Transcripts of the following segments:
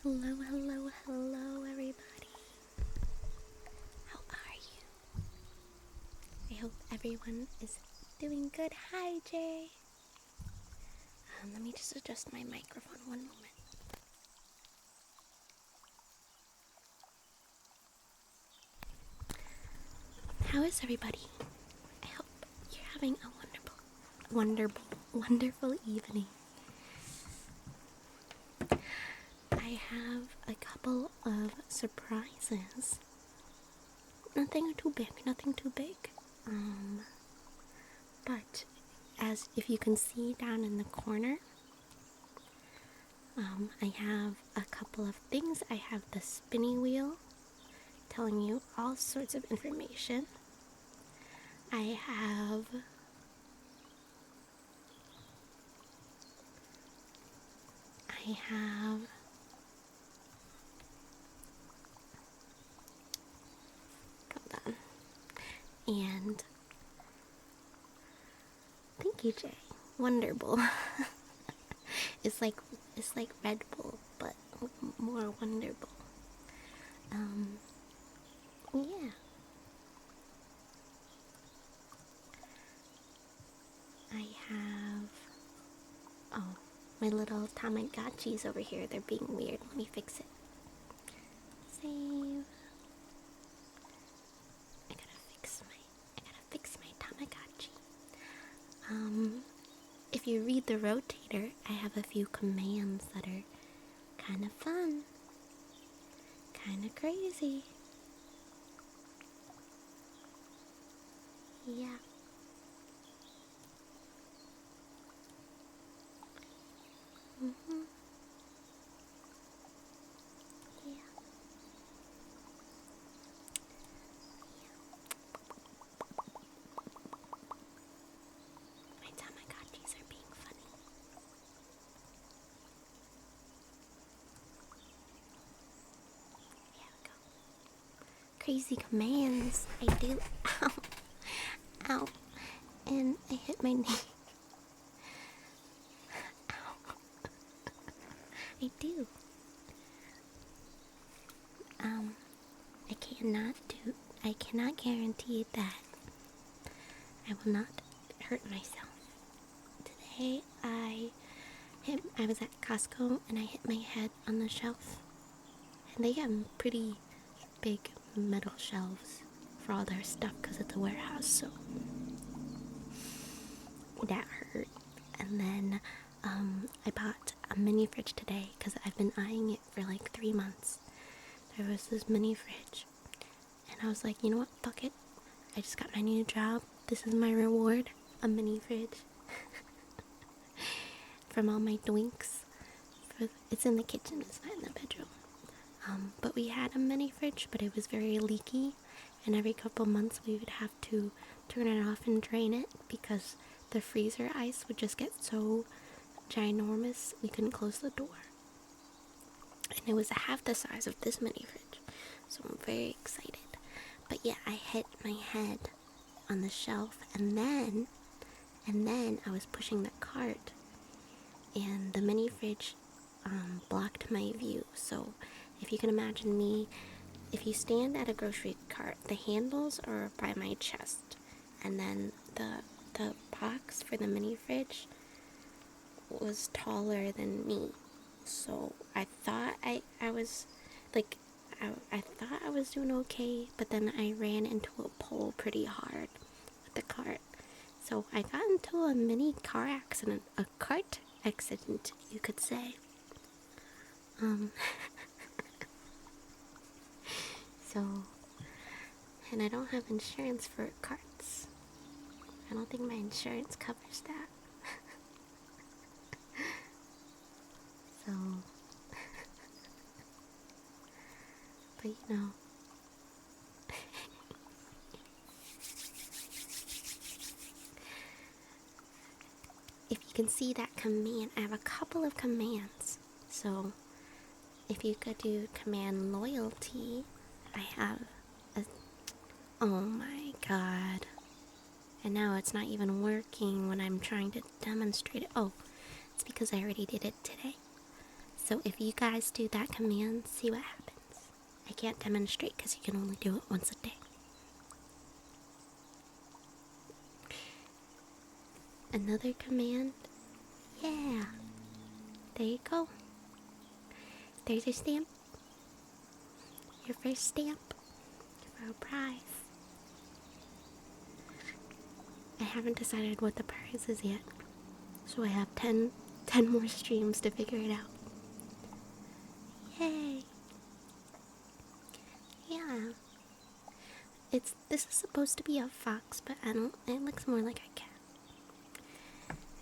Hello, hello, hello, everybody. How are you? I hope everyone is doing good. Hi, Jay. Let me just adjust my microphone one moment. How is everybody? I hope you're having a wonderful evening. I have a couple of surprises. Nothing too big. But as if you can see down in the corner, I have a couple of things. I have the spinning wheel telling you all sorts of information. I have hold on. And thank you, Jay. Wonderful. It's like Red Bull, but more wonderful. Yeah. I have my little Tamagotchis over here. They're being weird. Let me fix it. Save. I gotta fix my Tamagotchi. If you read the rotator, I have a few commands that are kind of fun, kind of crazy. Yeah. Yeah. My Tamagotchis are being funny. There we go. Crazy commands. I do. Ow. Ow. And I hit my knee. Ow. I do. I cannot guarantee that I will not hurt myself. Today I was at Costco and I hit my head on the shelf. And they have pretty big metal shelves for all their stuff because it's a warehouse, so that hurt. And then I bought a mini fridge today because I've been eyeing it for like 3 months. There was this mini fridge and I was like, you know what, fuck it, I just got my new job, this is my reward, a mini fridge. From all my doinks. It's in the kitchen, it's not in the bedroom. But we had a mini fridge, but it was very leaky, and every couple months we would have to turn it off and drain it because the freezer ice would just get so ginormous we couldn't close the door. And it was half the size of this mini fridge, so I'm very excited. But yeah, I hit my head on the shelf, and then I was pushing the cart, and the mini fridge blocked my view. So if you can imagine me, if you stand at a grocery cart, the handles are by my chest, and then the box for the mini fridge was taller than me. So I thought I was like, I thought I was doing okay, but then I ran into a pole pretty hard with the cart. So I got into a mini car accident, a cart accident, you could say. So, and I don't have insurance for carts. I don't think my insurance covers that. So, but you know. If you can see that command, I have a couple of commands. So, if you could do command loyalty, I have oh my god. And now it's not even working when I'm trying to demonstrate it. Oh, it's because I already did it today. So if you guys do that command, see what happens. I can't demonstrate because you can only do it once a day. Another command. Yeah. There you go. There's your stamp. Your first stamp for a prize. I haven't decided what the prize is yet. So I have 10 more streams to figure it out. Yay. Yeah. This is supposed to be a fox, but it looks more like a cat.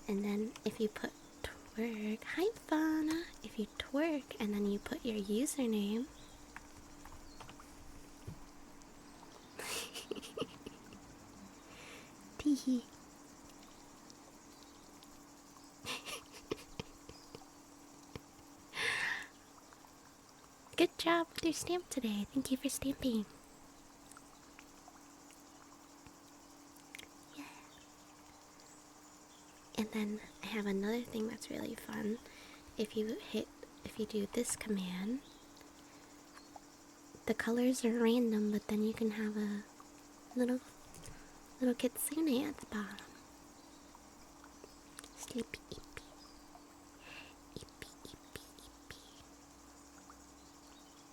And then if you put twerk, hi Fauna. If you twerk and then you put your username. Teehee. Good job with your stamp today. Thank you for stamping. Yeah. And then I have another thing that's really fun. If you do this command, the colors are random, but then you can have a little kitsune at the bottom. Sleepy eepy. Eepy eepy eepy.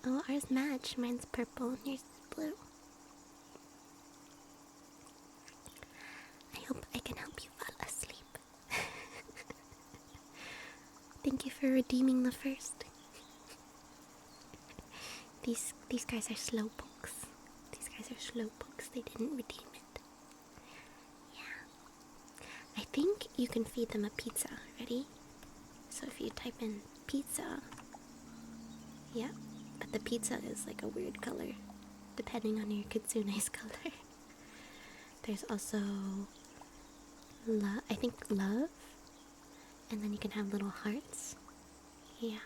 Oh, ours match. Mine's purple and yours is blue. I hope I can help you fall asleep. Thank you for redeeming the first. These guys are slowpokes. These guys are slowpokes. They didn't redeem it. Yeah. I think you can feed them a pizza. Ready? So if you type in pizza, yeah, but the pizza is like a weird color, depending on your kitsune's color. There's also I think love, and then you can have little hearts. Yeah.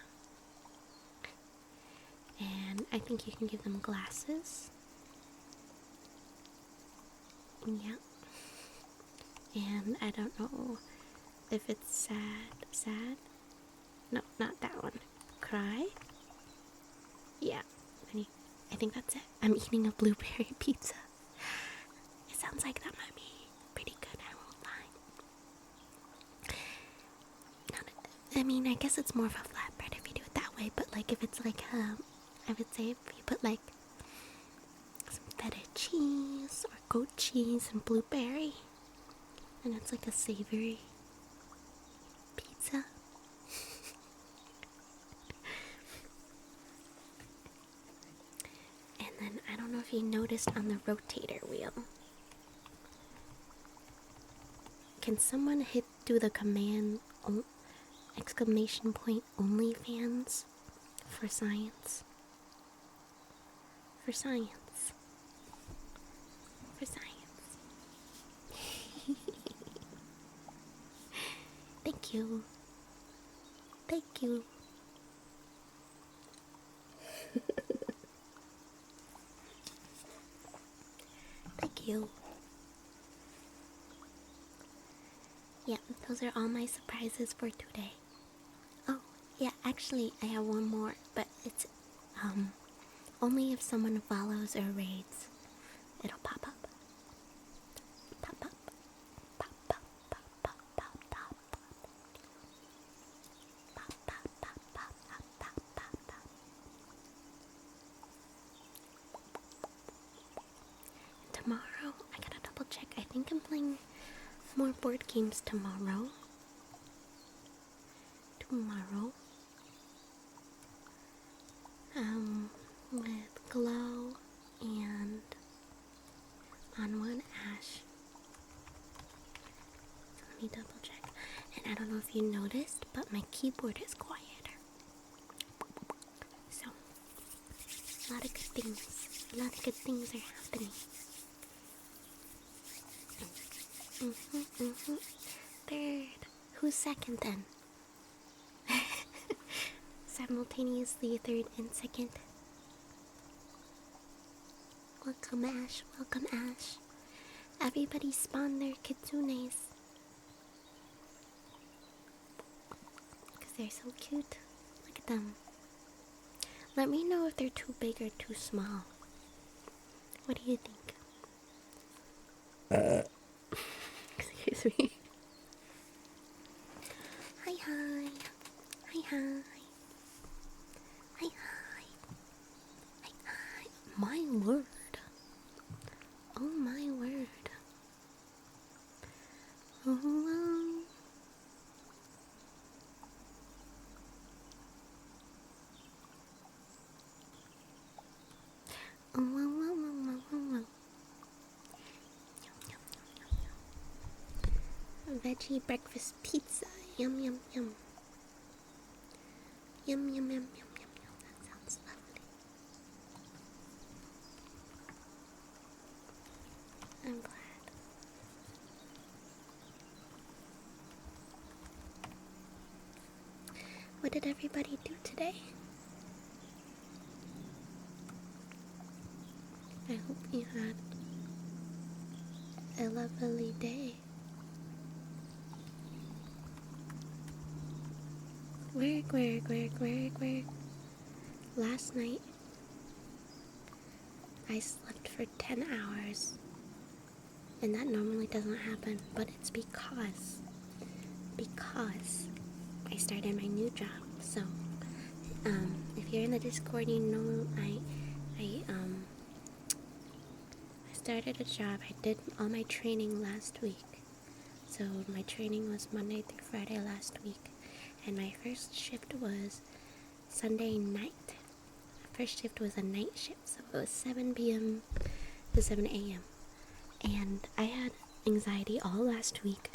And I think you can give them glasses. Yeah. And I don't know if it's sad. No, not that one. Cry. Yeah. I think that's it. I'm eating a blueberry pizza. It sounds like that might be pretty good, I won't lie. I mean, I guess it's more of a flatbread if you do it that way, but like if it's like, I would say if you put like some feta cheese or goat cheese and blueberry, and it's like a savory pizza. And then I don't know if you noticed on the rotator wheel. Can someone do the command exclamation point OnlyFans for science? For science. For science. Thank you. Thank you. Thank you. Yeah, those are all my surprises for today. Oh, yeah, actually, I have one more, but it's, only if someone follows or raids, it'll pop up. Pop up. Pop, pop, pop, pop, pop, pop. Pop, pop, pop, pop, pop, pop, pop, pop. Tomorrow, I gotta double check. I think I'm playing more board games tomorrow. With Glow and on one Ash. So let me double check. And I don't know if you noticed, but my keyboard is quieter. So, a lot of good things are happening. Third. Who's second then? Simultaneously third and second. Welcome Ash, welcome Ash. Everybody spawn their kitsunes. Because they're so cute. Look at them. Let me know if they're too big or too small. What do you think? Excuse me. Hi, hi. Hi, hi. Hi, hi. Hi, hi. My word. Oh, my word. Oh, wow. Oh, wow, wow, wow, wow, wow, wow. Veggie breakfast pizza. Yum, yum, yum. Yum, yum, yum, yum, yum, yum. That sounds lovely. I'm glad. What did everybody do today? I hope you had a lovely day. Work. Last night, I slept for 10 hours. And that normally doesn't happen, but it's because I started my new job. So, if you're in the Discord, you know I started a job. I did all my training last week. So my training was Monday through Friday last week, and my first shift was Sunday night. First shift was a night shift, so it was 7 p.m. to 7 a.m. And I had anxiety all last week.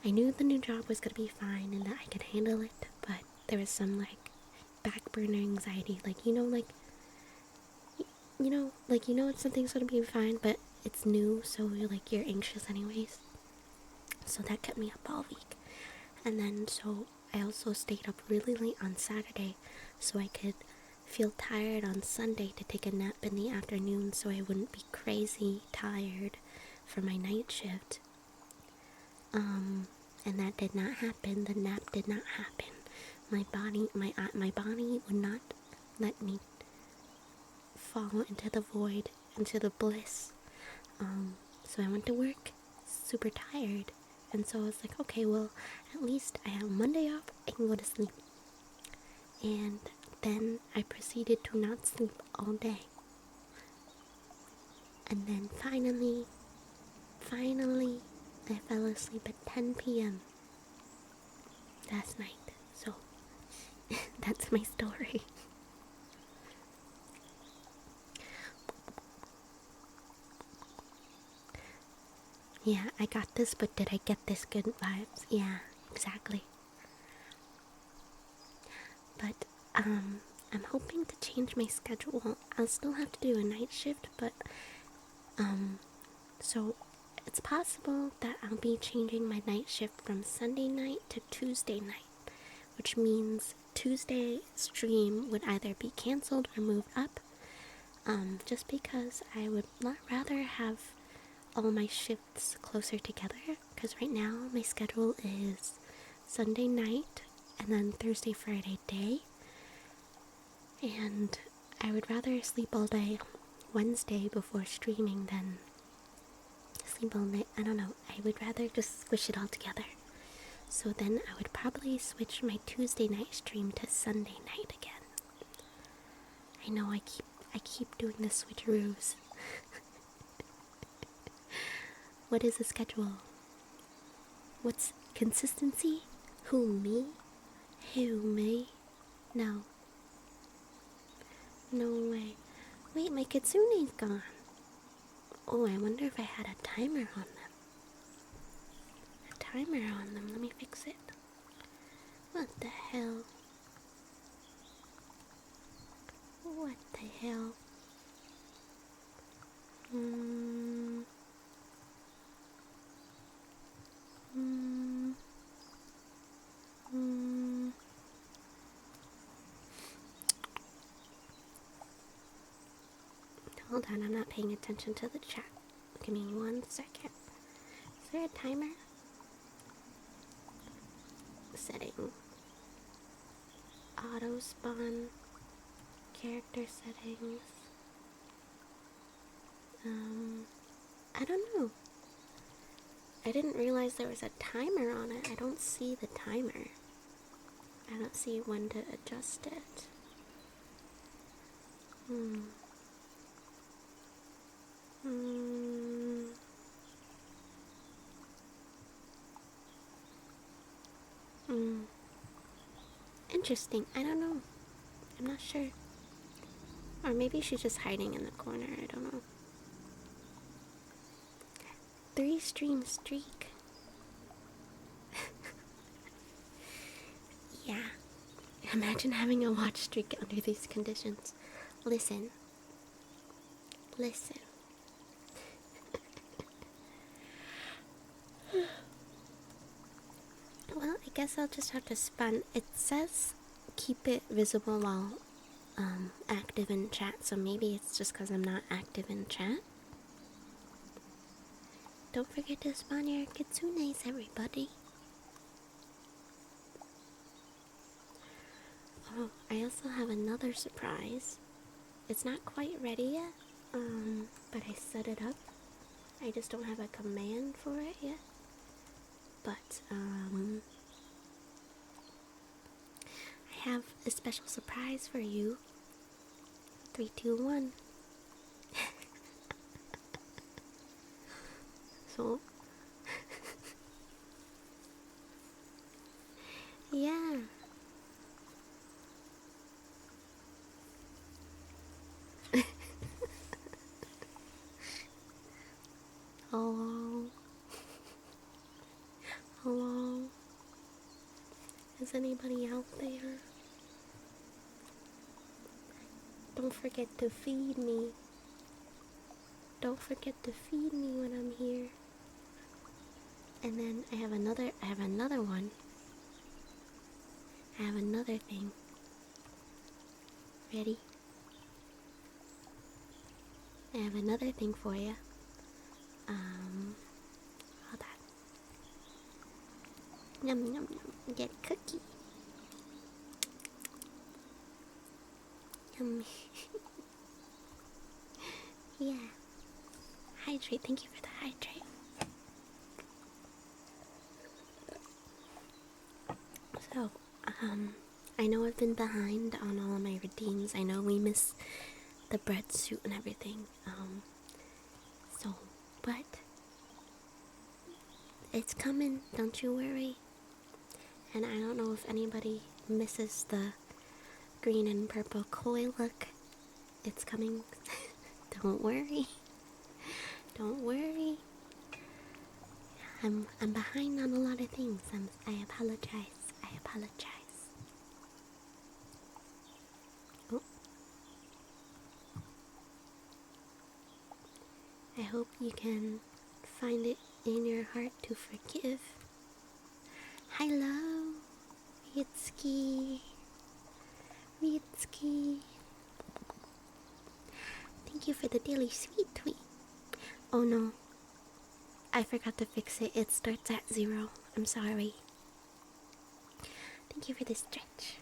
I knew the new job was gonna be fine and that I could handle it, but there was some back burner anxiety, something's gonna be fine, but it's new, so you're anxious anyways. So that kept me up all week. And then so I also stayed up really late on Saturday so I could feel tired on Sunday to take a nap in the afternoon so I wouldn't be crazy tired for my night shift. And that did not happen. The nap did not happen. My body would not let me fall into the void, into the bliss. So I went to work super tired. And so I was like, okay, well, at least I have Monday off, I can go to sleep. And then I proceeded to not sleep all day. And then finally, I fell asleep at 10 p.m. last night. So, that's my story. Yeah, I got this, but did I get this good vibes? Yeah, exactly. But, I'm hoping to change my schedule. I'll still have to do a night shift, but, so it's possible that I'll be changing my night shift from Sunday night to Tuesday night, which means Tuesday stream would either be cancelled or moved up, just because I would rather have all my shifts closer together, because right now my schedule is Sunday night and then Thursday, Friday day, and I would rather sleep all day Wednesday before streaming than sleep all night. I don't know, I would rather just squish it all together. So then I would probably switch my Tuesday night stream to Sunday night again. I know I keep doing the switcheroos. What is a schedule? What's consistency? Who, me? Who, me? No. No way. Wait, my kitsune's gone. Oh, I wonder if I had a timer on them. Let me fix it. What the hell? What the hell? Hold on, I'm not paying attention to the chat. Give me 1 second. Is there a timer? Setting. auto spawn, character settings. I don't know. I didn't realize there was a timer on it. I don't see the timer. I don't see when to adjust it. Interesting. I don't know. I'm not sure. Or maybe she's just hiding in the corner. I don't know. 3 stream streak. Yeah. Imagine having a watch streak under these conditions. Listen. Well, I guess I'll just have to spawn. It says keep it visible while active in chat, so maybe it's just because I'm not active in chat. Don't forget to spawn your kitsunes, everybody. Oh, I also have another surprise. It's not quite ready yet, but I set it up. I just don't have a command for it yet. But, I have a special surprise for you. 3, 2, 1. So, yeah. Hello. Hello. Is anybody out there? Don't forget to feed me. Don't forget to feed me when I'm here. And then I have another one. I have another thing. Ready? I have another thing for you. Hold on. Yum yum yum. Get a cookie. Yum. Yeah. Hydrate. Thank you for the hydrate. So, I know I've been behind on all of my redeems. I know we missed the bread suit and everything. But it's coming, don't you worry. And I don't know if anybody misses the green and purple koi look. It's coming. Don't worry. Don't worry. I'm behind on a lot of things. I apologize. Oh. I hope you can find it in your heart to forgive. Hello, Ryutsuki. Thank you for the daily sweet tweet. Oh no, I forgot to fix it. It starts at 0. I'm sorry. Thank you for the stretch.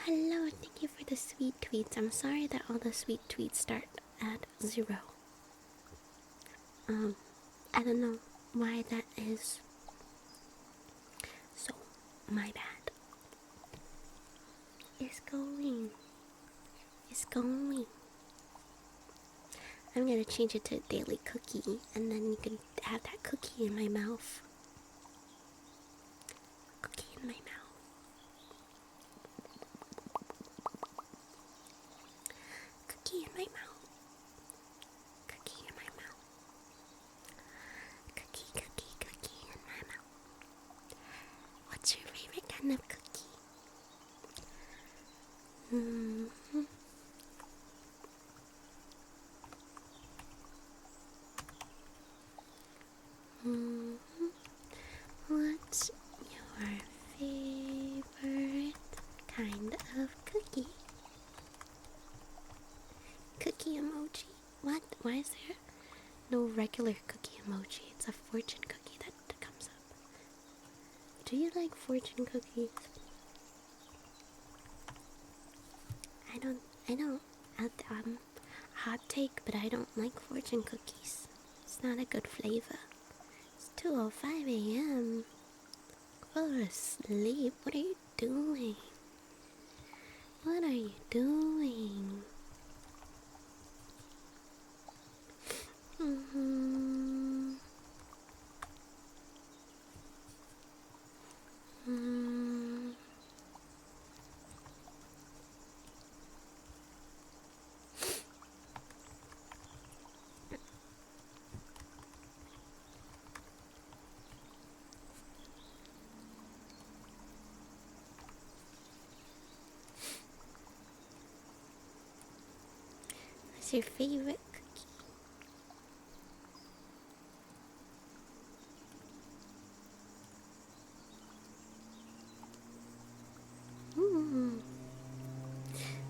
Hello. Thank you for the sweet tweets. I'm sorry that all the sweet tweets start at 0. I don't know why that is. So, my bad. It's going. I'm gonna change it to a daily cookie, and then you can have that cookie in my mouth. Cookie in my mouth. Cookie in my mouth. Cookie in my mouth. Cookie in my mouth. What's your favorite kind of cookie? What's your favorite kind of cookie? Cookie emoji. What? Why is there no regular cookie emoji. It's a fortune cookie that comes up. Do you like fortune cookies? I don't. Hot take, but I don't like fortune cookies. It's not a good flavor. It's 2:05 a.m. Go to sleep. What are you doing? What are you doing? What's your favorite cookie?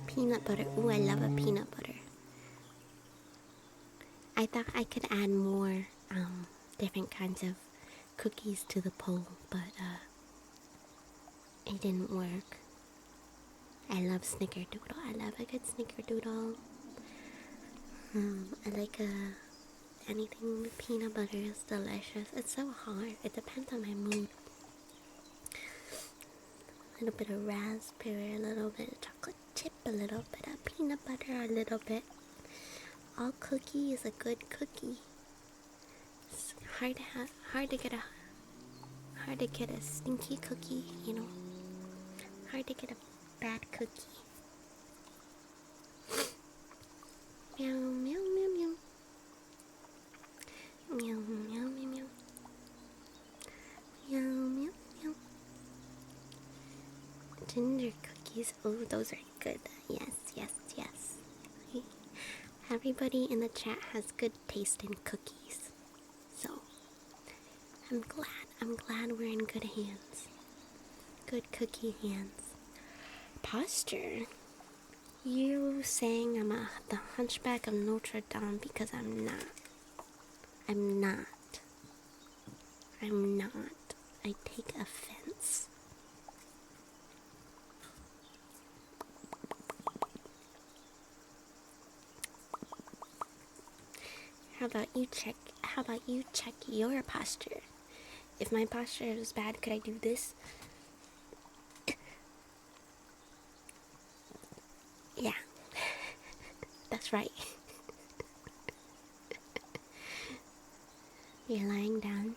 Peanut butter. Ooh, I love a peanut butter. I thought I could add more different kinds of cookies to the poll, but it didn't work. I love snickerdoodle. I love a good snickerdoodle. I like anything with peanut butter is delicious. It's so hard. It depends on my mood. A little bit of raspberry, a little bit of chocolate chip, a little bit of peanut butter, a little bit. All cookie is a good cookie. It's hard to get a stinky cookie, you know. Hard to get a bad cookie. Meow meow meow meow. Meow meow meow meow. Meow meow meow. Ginger cookies. Oh, those are good. Yes, yes, yes. Everybody in the chat has good taste in cookies. So, I'm glad we're in good hands. Good cookie hands. Posture. You saying I'm the Hunchback of Notre Dame because I'm not. I'm not. I take offense. How about you check your posture? If my posture is bad, could I do this? Yeah. That's right. You're lying down.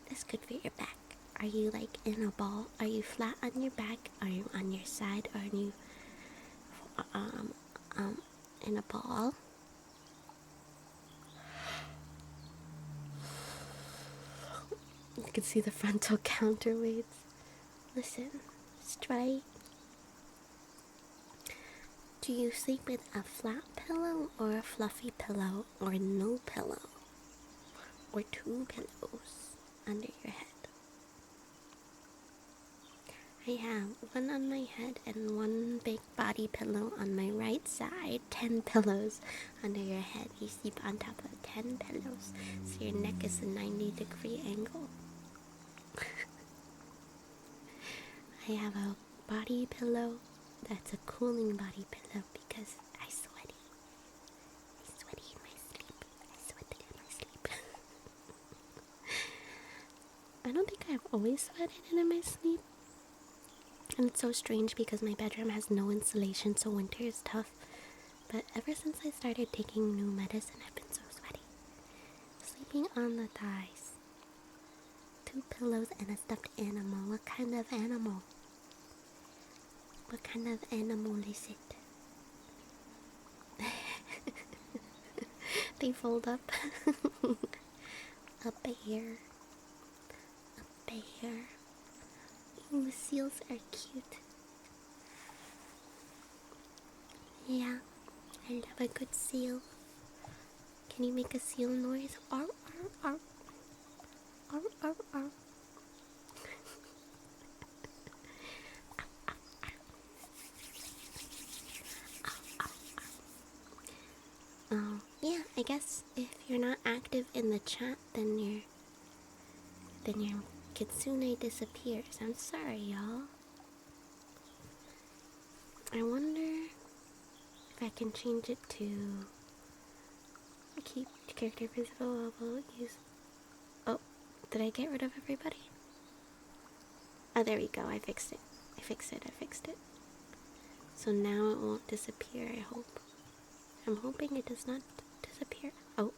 That's good for your back. Are you like in a ball? Are you flat on your back? Are you on your side? Are you in a ball? You can see the frontal counterweights. Listen, straight. Do you sleep with a flat pillow or a fluffy pillow or no pillow? Or two pillows under your head? I have one on my head and one big body pillow on my right side. 10 pillows under your head. You sleep on top of 10 pillows, so your neck is a 90-degree angle. I have a body pillow that's a cooling body pillow because I sweaty. I sweaty in my sleep. I sweated in my sleep. I don't think I've always sweated in my sleep. And it's so strange because my bedroom has no insulation, so winter is tough. But ever since I started taking new medicine, I've been so sweaty. Sleeping on the thighs. 2 pillows and a stuffed animal. What kind of animal? What kind of animal is it? They fold up. A bear. A bear. Ooh, seals are cute. Yeah, I love a good seal. Can you make a seal noise? Arr, arr, arr. Arr, arr, arr. Yeah, I I guess if you're not active in the chat, then your kitsune disappears. I'm sorry, y'all. I wonder if I can change it to keep character visible. We'll use. Oh, did I get rid of everybody? Oh, there we go. I fixed it. I fixed it. So now it won't disappear, I hope. I'm hoping it does not disappear. Oh.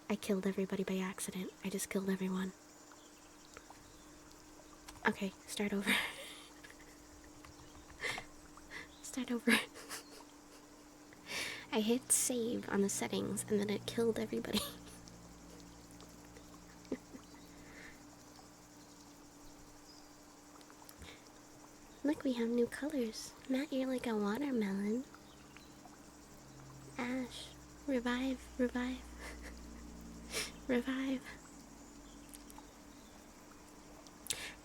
I killed everybody by accident. I just killed everyone. Okay, start over. Start over. I hit save on the settings and then it killed everybody. Look, we have new colors. Matt, you're like a watermelon. Ash, revive. Revive.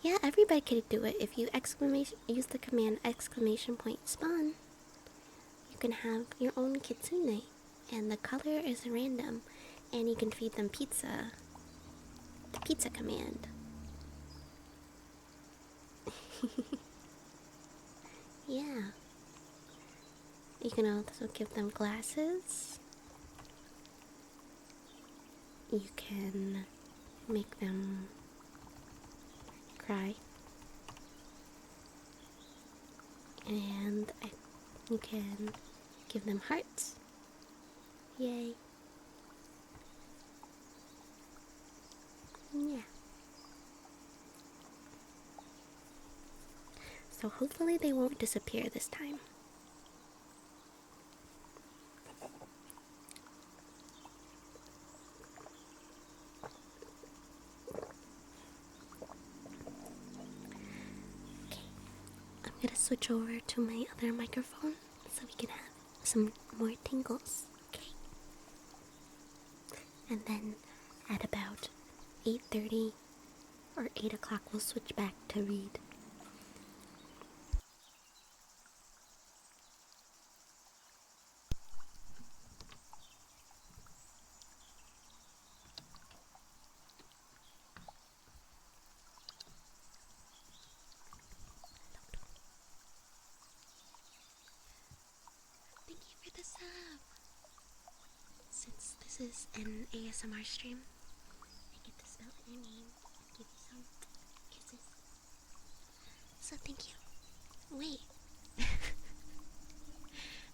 Yeah, everybody could do it. If you use the command !spawn, you can have your own kitsune. And the color is random. And you can feed them pizza. The pizza command. Yeah. You can also give them glasses. You can make them cry. And you can give them hearts. Yay. Yeah. So hopefully they won't disappear this time. I'm gonna switch over to my other microphone so we can have some more tingles, okay? And then at about 8:30 or 8 o'clock we'll switch back to read. Thank you for the sub! Since this is an ASMR stream, I get to spell your name and give you some kisses. So thank you. Wait.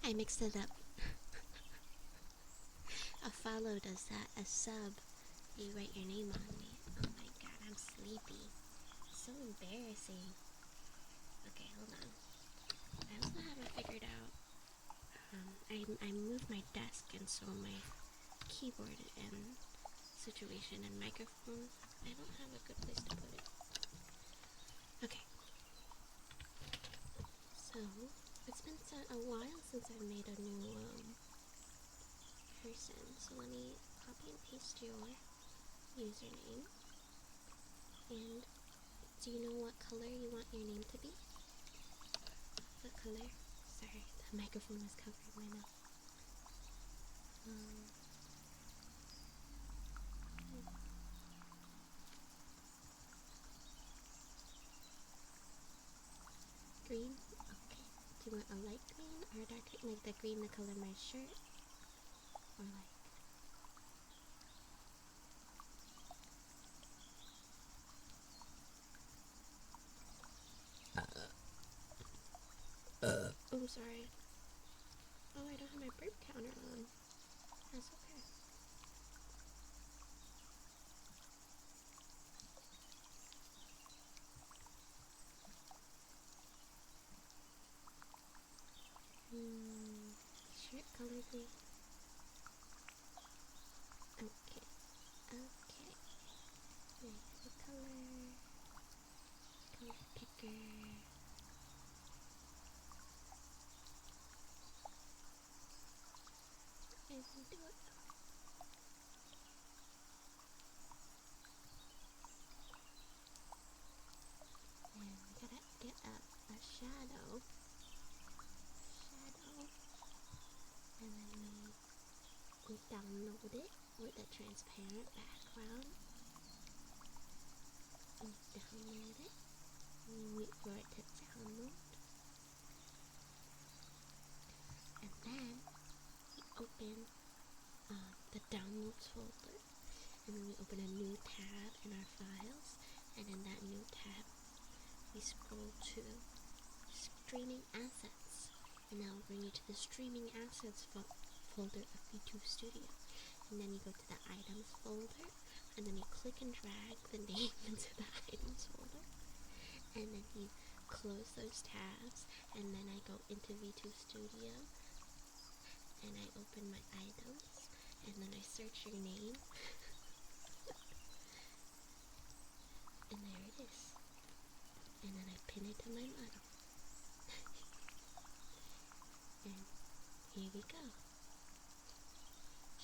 I mixed it up. A follow does that. A sub, you write your name on me. Oh my god, I'm sleepy. So embarrassing. Okay, hold on. I also haven't figured out. I moved my desk, and so my keyboard and situation and microphone, I don't have a good place to put it. Okay. So, it's been a while since I made a new person. So let me copy and paste your username. And do you know what color you want your name to be? What color? Sorry, the microphone was covering my mouth. Green? Okay. Do you want a light green or dark green? Like the green the color of my shirt? Or like... Oh, I'm sorry. Oh, I don't have my burp counter on. That's okay. Shirt color green. Okay. Okay. There's the color. Color picker. And do it. And we gotta get a shadow. And then we load it with a transparent background. We download it. We wait for it to download. And then we open the downloads folder. And then we open a new tab in our files. And in that new tab, we scroll to streaming assets. And that will bring you to the streaming assets folder of YouTube Studio. And then you go to the items folder, and then you click and drag the name into the items folder, and then you close those tabs, and then I go into VTube Studio, and I open my items, and then I search your name, and there it is, and then I pin it to my model, and here we go.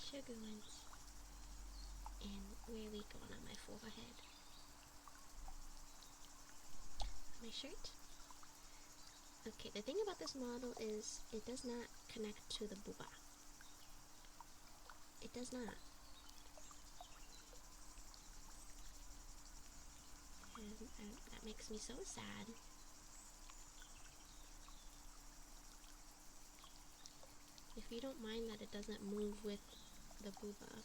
Sugar ones. And where are we going on my forehead? My shirt? Okay, the thing about this model is it does not connect to the booba. It does not. And that makes me so sad. If you don't mind that it doesn't move with the booba,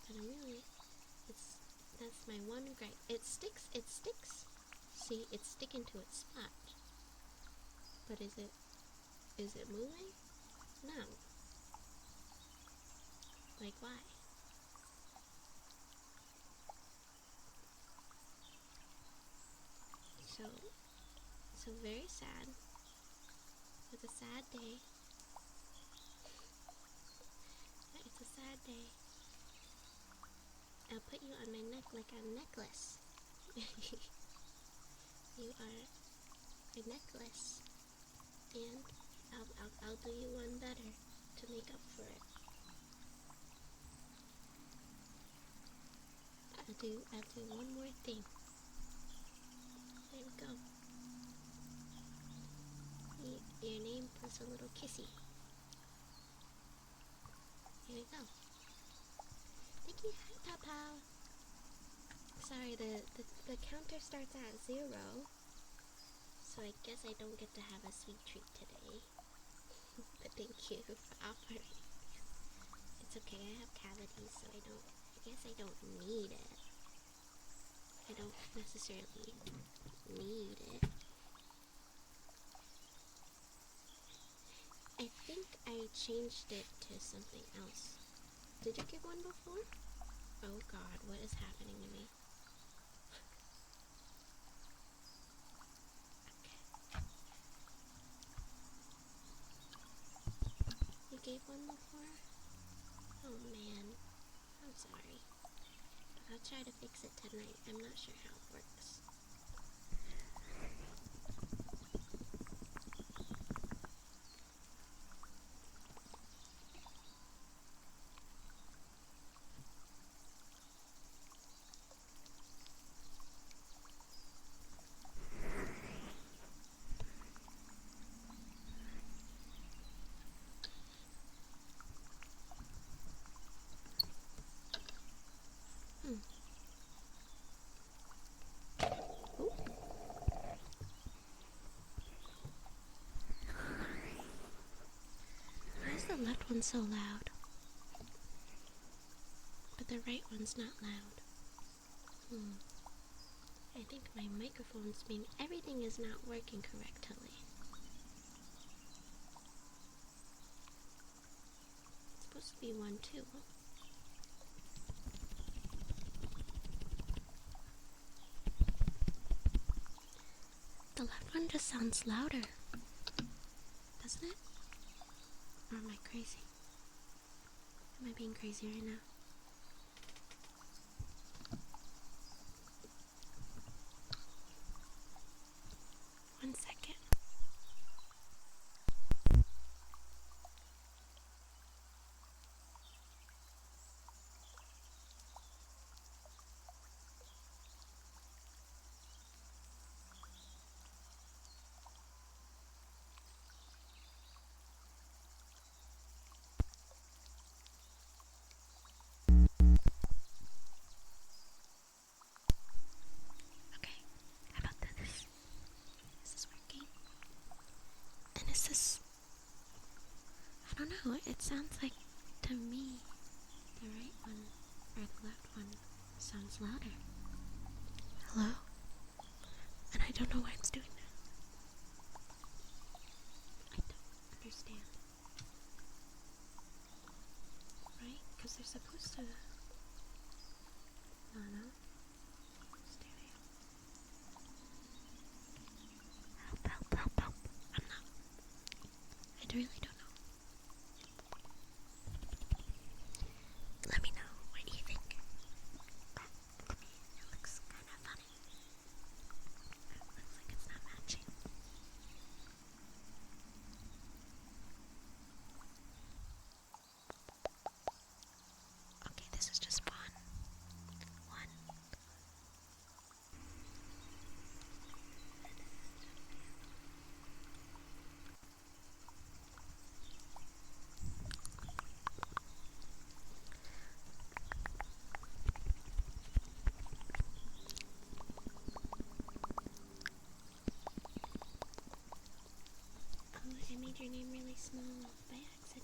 then really, that's my one gripe. It sticks. See, it's sticking to its spot. But is it moving? No. Like, why? So very sad. It's a sad day. It's a sad day. I'll put you on my neck like a necklace. You are a necklace. And I'll do you one better to make up for it. I'll do one more thing. There we go. Your name plus a little kissy. Here we go. Thank you, Papa. Sorry, the counter starts at 0, so I guess I don't get to have a sweet treat today. But thank you for offering. It's okay, I have cavities, so I guess I don't need it. I don't necessarily need it. I think I changed it to something else. Did you get one before? Oh God, what is happening to me? Okay. You gave one before? Oh man, I'm sorry. I'll try to fix it tonight. I'm not sure how it works. Why is the left one so loud? But the right one's not loud. I think my microphone's being... Everything is not working correctly. It's supposed to be 1, 2. The left one just sounds louder. Doesn't it? Or am I crazy? Am I being crazy right now? One second. know, it sounds like, to me, the right one, or the left one, sounds louder. Hello? And I don't know why it's doing that. I don't understand. Right? Because they're supposed to... No. Stereo. Help. I'm not... I really don't know. Let me know what you think. But to me, it looks kind of funny. It looks like it's not matching. Okay, this is just one. Oh, I made your name really small by accident.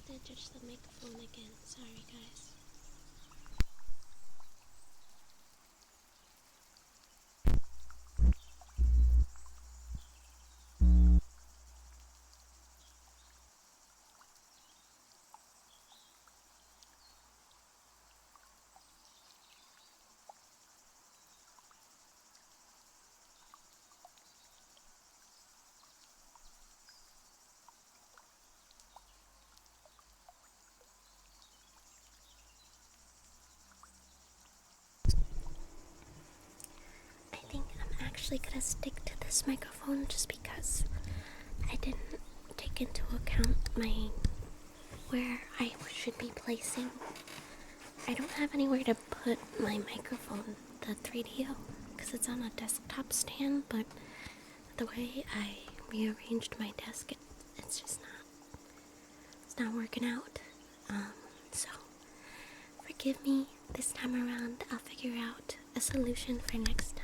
Adjust the microphone again. Sorry, guys. I think I'm actually gonna stick to this microphone just because I didn't take into account where I should be placing. I don't have anywhere to put my microphone, the 3DO, because it's on a desktop stand, but the way I rearranged my desk, it's just not working out. So forgive me this time around. I'll figure out a solution for next time.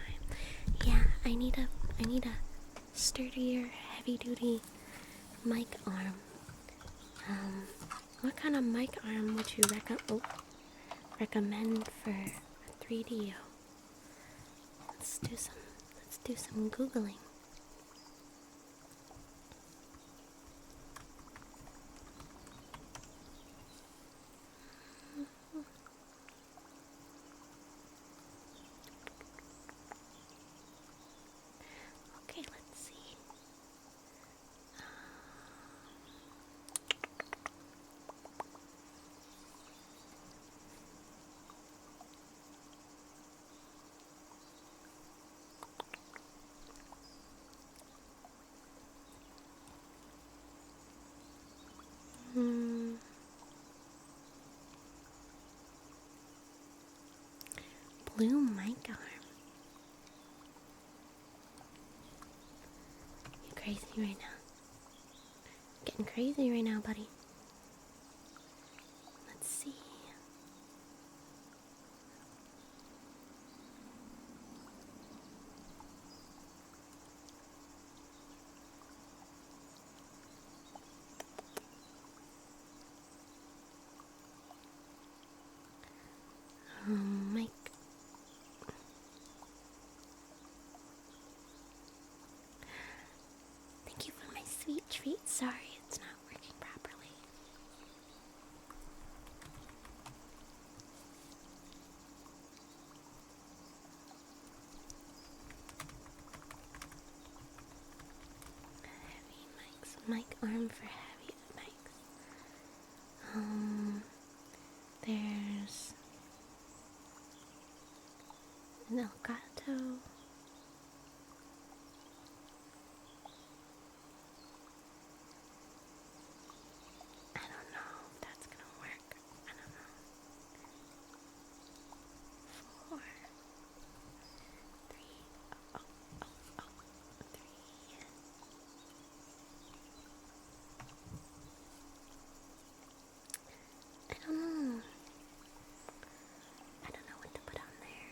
Yeah, I need a sturdier, heavy-duty mic arm. What kind of mic arm would you recommend for a 3DO? Let's do some Googling. Okay, let's see. Blue mic arm. You crazy right now? Getting crazy right now, buddy. Let's see. Mic. Thank you for my sweet treat. Sorry, it's not working properly. Heavy mics. Mic arm for heavy mics. There's an Elgato. I don't know if that's gonna work. I don't know. 4, 3, oh, 3. I don't know. I don't know what to put on there.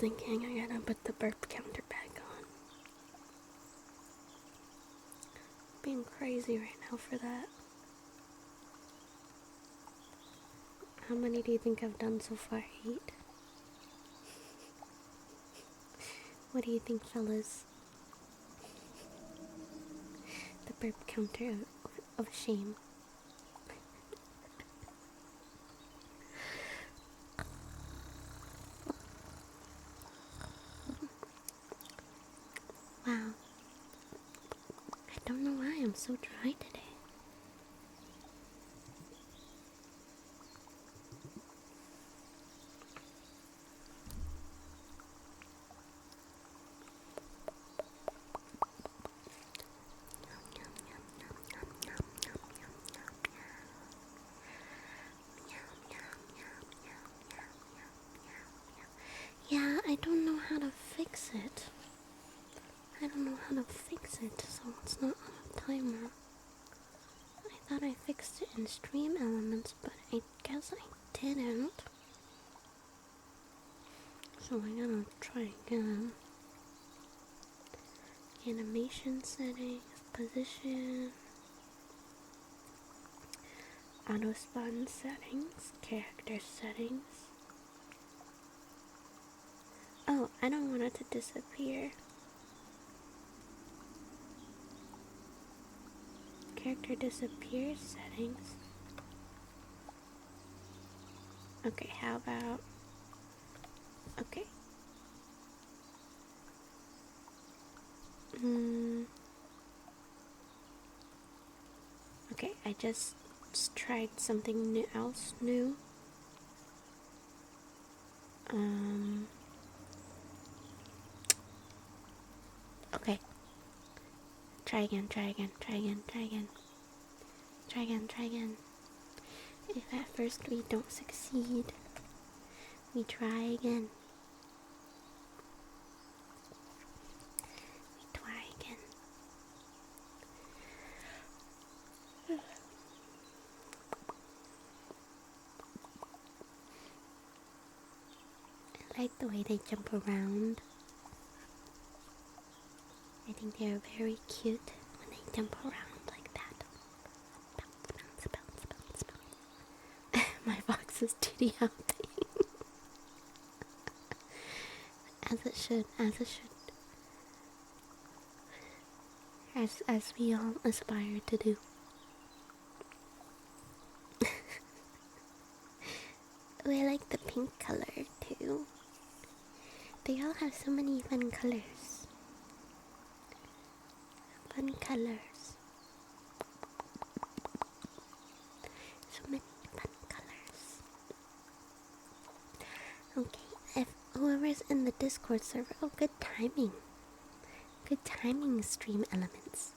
thinking I gotta put the burp counter back on. Being crazy right now for that. How many do you think I've done so far? 8? What do you think, fellas? The burp counter of shame. Wow. I don't know why I'm so dry today. Yeah, I don't know how to fix it. So it's not on a timer. I thought I fixed it in Stream Elements, but I guess I didn't. So I gotta try again. Animation settings, position, auto spawn settings, character settings. Oh, I don't want it to disappear. Character disappear settings. Okay, how about... Okay. Okay, I just tried something else new. Okay. Try again. If at first we don't succeed, we try again. I like the way they jump around. I think they are very cute when they jump around like that. Bounce. My box is titty hopping. As it should. As we all aspire to do. Oh, I like the pink color too. They all have so many fun colors. So many fun colors. Okay, if whoever's in the Discord server, oh, good timing, Stream Elements.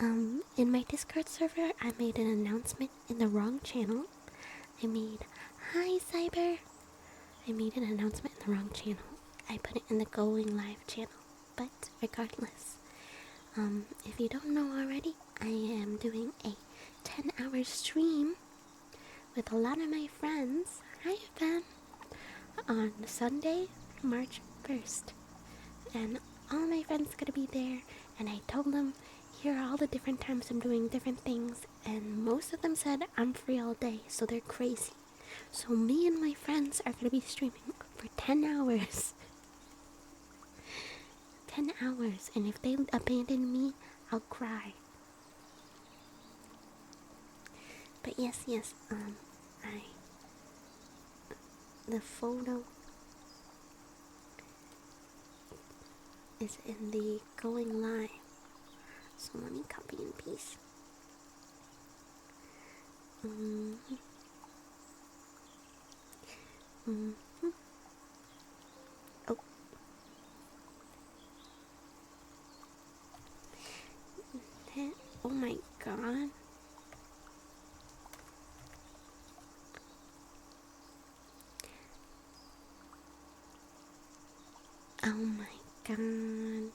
In my Discord server, I made an announcement in the wrong channel. Hi Cyber. I made an announcement in the wrong channel. I put it in the Going Live channel. But regardless, if you don't know already, I am doing a 10-hour stream with a lot of my friends. Hi, Ben. On Sunday, March 1st. And all my friends are gonna be there. And I told them, here are all the different times I'm doing different things. And most of them said I'm free all day, so they're crazy. So me and my friends are gonna be streaming for 10 hours. 10 hours. And if they abandon me, I'll cry. But yes, the photo is in the Going Live. So let me copy and paste. Oh. Oh my god. Oh my god.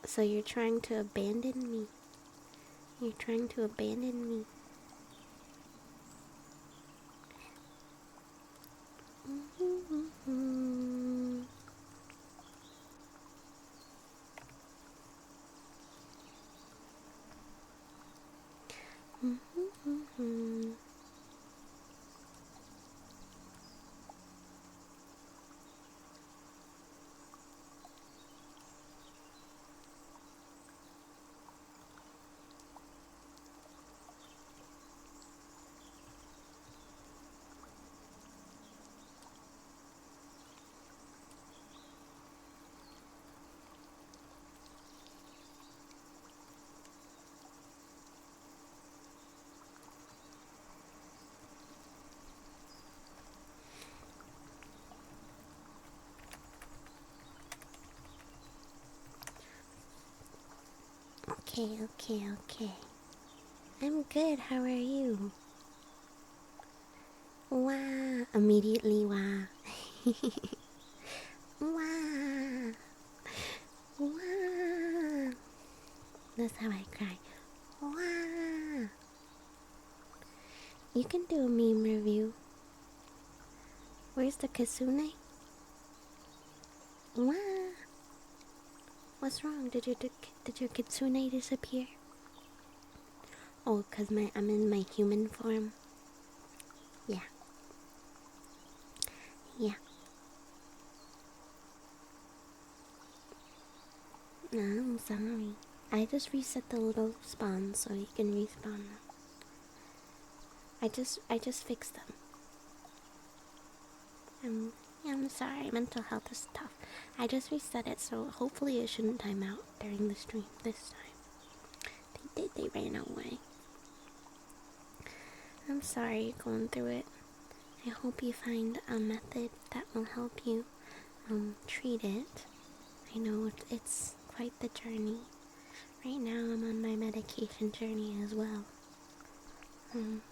So you're trying to abandon me. Okay. I'm good, how are you? Wah. Immediately wah. Wah. Wah. That's how I cry. Wah. You can do a meme review. Where's the kitsune? Wah. What's wrong? Did your kitsune disappear? Oh, cause I'm in my human form. Yeah. No, I'm sorry. I just reset the little spawns so you can respawn them. I just fixed them. Yeah, I'm sorry. Mental health is tough. I just reset it, so hopefully it shouldn't time out during the stream this time. They ran away. I'm sorry you're going through it. I hope you find a method that will help you treat it. I know it's quite the journey. Right now I'm on my medication journey as well.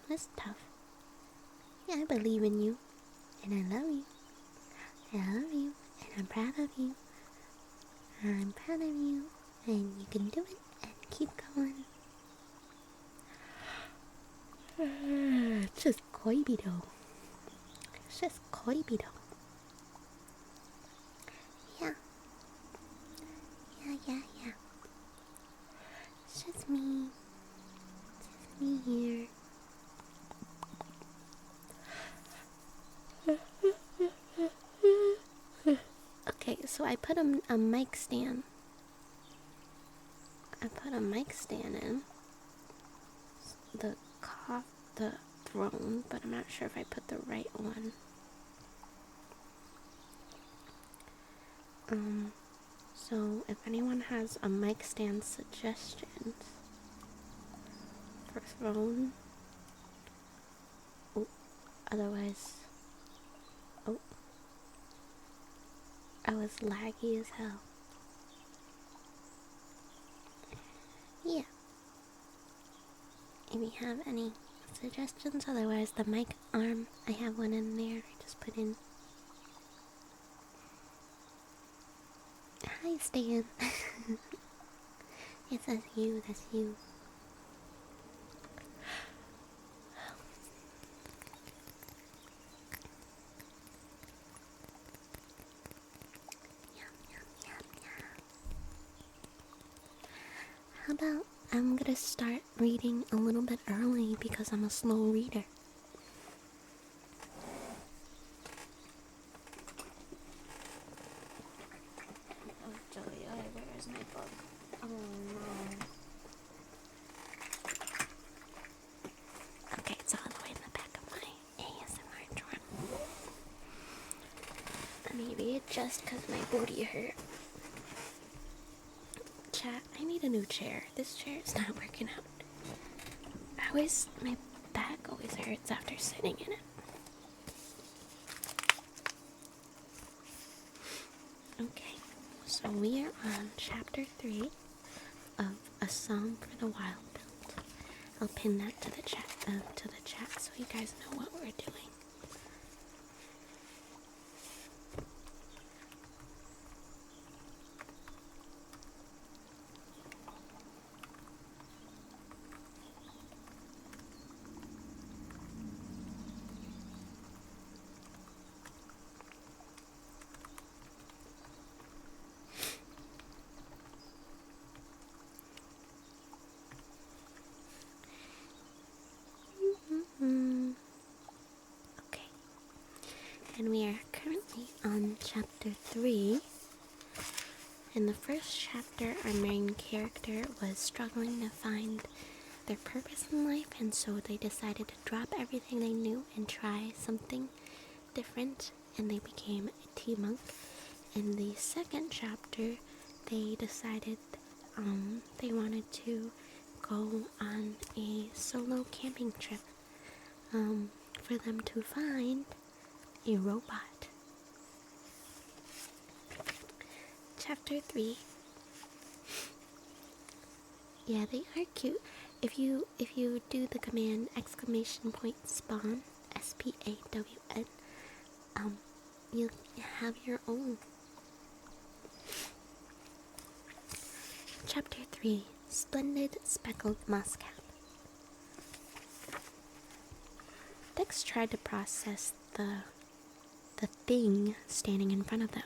It's tough. Yeah, I believe in you. And I love you. I love you. And I'm proud of you. I'm proud of you. And you can do it. And keep going. It's just koibito. It's just koibito. Yeah. It's just me. It's just me here. Okay, so I put a mic stand. I put a mic stand in the throne, but I'm not sure if I put the right one. So if anyone has a mic stand suggestions for throne, otherwise, I was laggy as hell. Yeah. If you have any suggestions, otherwise the mic arm, I have one in there. I just put in. Hi, Stan. Yes, that's you. How about I'm gonna start reading a little bit early because I'm a slow reader. Oh, Julia, where is my book? Oh no. Okay, it's all the way in the back of my ASMR drawer. Maybe it's just because my booty hurt. Chat, I need a new chair. This chair is not working out. My back always hurts after sitting in it. Okay, so we are on chapter 3 of A Song for the Wild Build. I'll pin that to the chat so you guys know what we're doing. Okay, and we are currently on chapter 3. In the first chapter, our main character was struggling to find their purpose in life, and so they decided to drop everything they knew and try something different, and they became a tea monk. In the second chapter, they decided they wanted to go on a solo camping trip for them to find a robot. Chapter 3. Yeah, they are cute. If you do the command !spawn SPAWN, you have your own. Chapter 3: Splendid Speckled Mosscat. Dex tried to process the thing standing in front of them.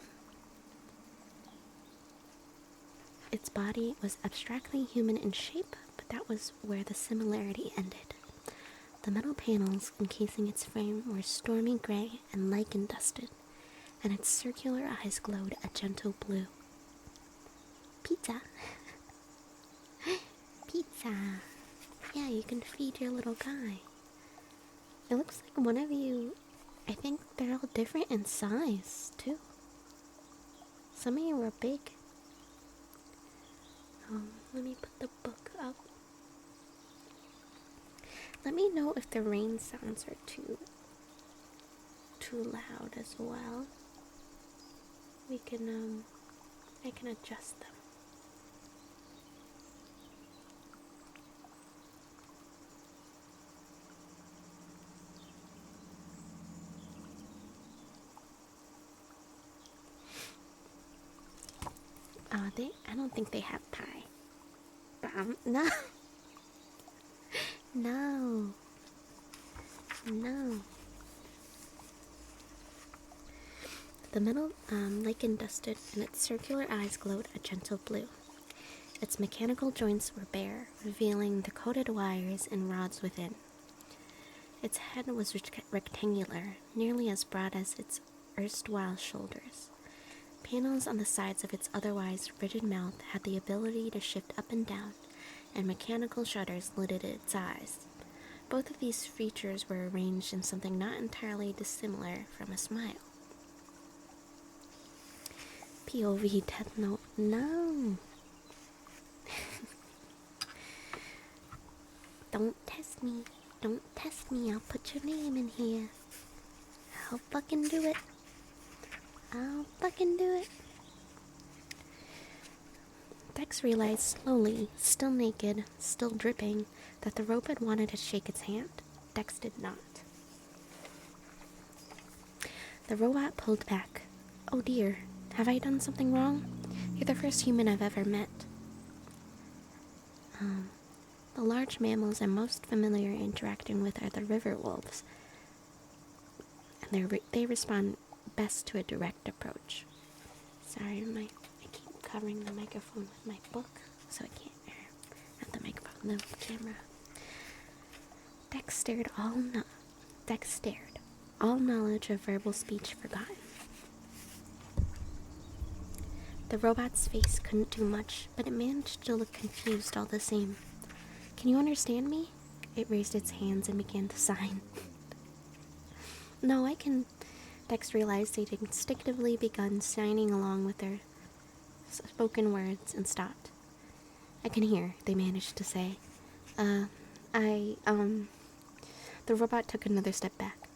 Its body was abstractly human in shape, but that was where the similarity ended. The metal panels encasing its frame were stormy gray and lichen-dusted, and its circular eyes glowed a gentle blue. Pizza! Pizza! Yeah, you can feed your little guy. It looks like one of you, I think they're all different in size, too. Some of you were big. Let me put the book up. Let me know if the rain sounds are too loud as well. I can adjust them. I don't think they have pie. No. No. The metal, lichen-dusted, and its circular eyes glowed a gentle blue. Its mechanical joints were bare, revealing the coated wires and rods within. Its head was rectangular, nearly as broad as its erstwhile shoulders. Panels on the sides of its otherwise rigid mouth had the ability to shift up and down, and mechanical shutters lidded its eyes. Both of these features were arranged in something not entirely dissimilar from a smile. POV Death Note. No! Don't test me. Don't test me. I'll put your name in here. I'll fucking do it. Dex realized slowly, still naked, still dripping, that the robot wanted to shake its hand. Dex did not. The robot pulled back. Oh dear, have I done something wrong? You're the first human I've ever met. The large mammals I'm most familiar interacting with are the river wolves, and they respond best to a direct approach. Sorry, I keep covering the microphone with my book, so I can't hear. Not the microphone, the camera. Dex stared, all knowledge of verbal speech forgotten. The robot's face couldn't do much, but it managed to look confused all the same. Can you understand me? It raised its hands and began to sign. No, I can. Dex realized they'd instinctively begun signing along with their spoken words and stopped. I can hear, they managed to say. The robot took another step back.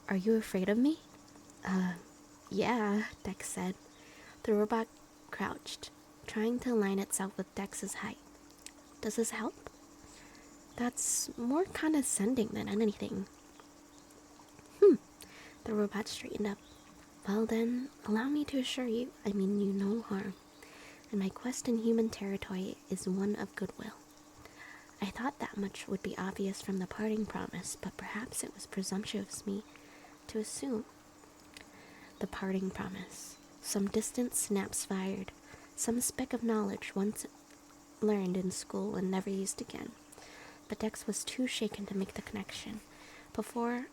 Are you afraid of me? Yeah, Dex said. The robot crouched, trying to align itself with Dex's height. Does this help? That's more condescending than anything. The robot straightened up. Well then, allow me to assure you, I mean you no harm, and my quest in human territory is one of goodwill. I thought that much would be obvious from the parting promise, but perhaps it was presumptuous of me to assume. The parting promise. Some distant snaps fired, some speck of knowledge once learned in school and never used again. But Dex was too shaken to make the connection. Before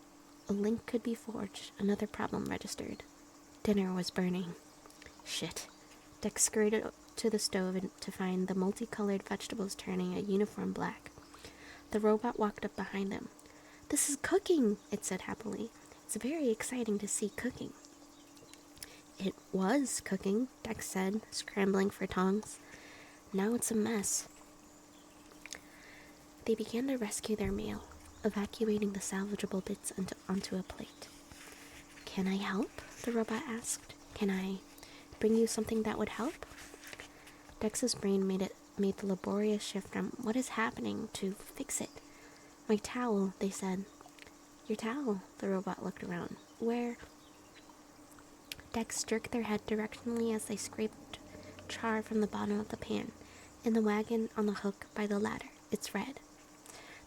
a link could be forged, another problem registered. Dinner was burning. Shit. Dex scurried to the stove to find the multicolored vegetables turning a uniform black. The robot walked up behind them. This is cooking, it said happily. It's very exciting to see cooking. It was cooking, Dex said, scrambling for tongs. Now it's a mess. They began to rescue their meal, evacuating the salvageable bits onto a plate. Can I help? The robot asked. Can I bring you something that would help? Dex's brain made made the laborious shift from "what is happening" to "fix it." "My towel," they said. "Your towel?" The robot looked around. "Where?" Dex jerked their head directionally as they scraped char from the bottom of the pan. "In the wagon on the hook by the ladder. It's red."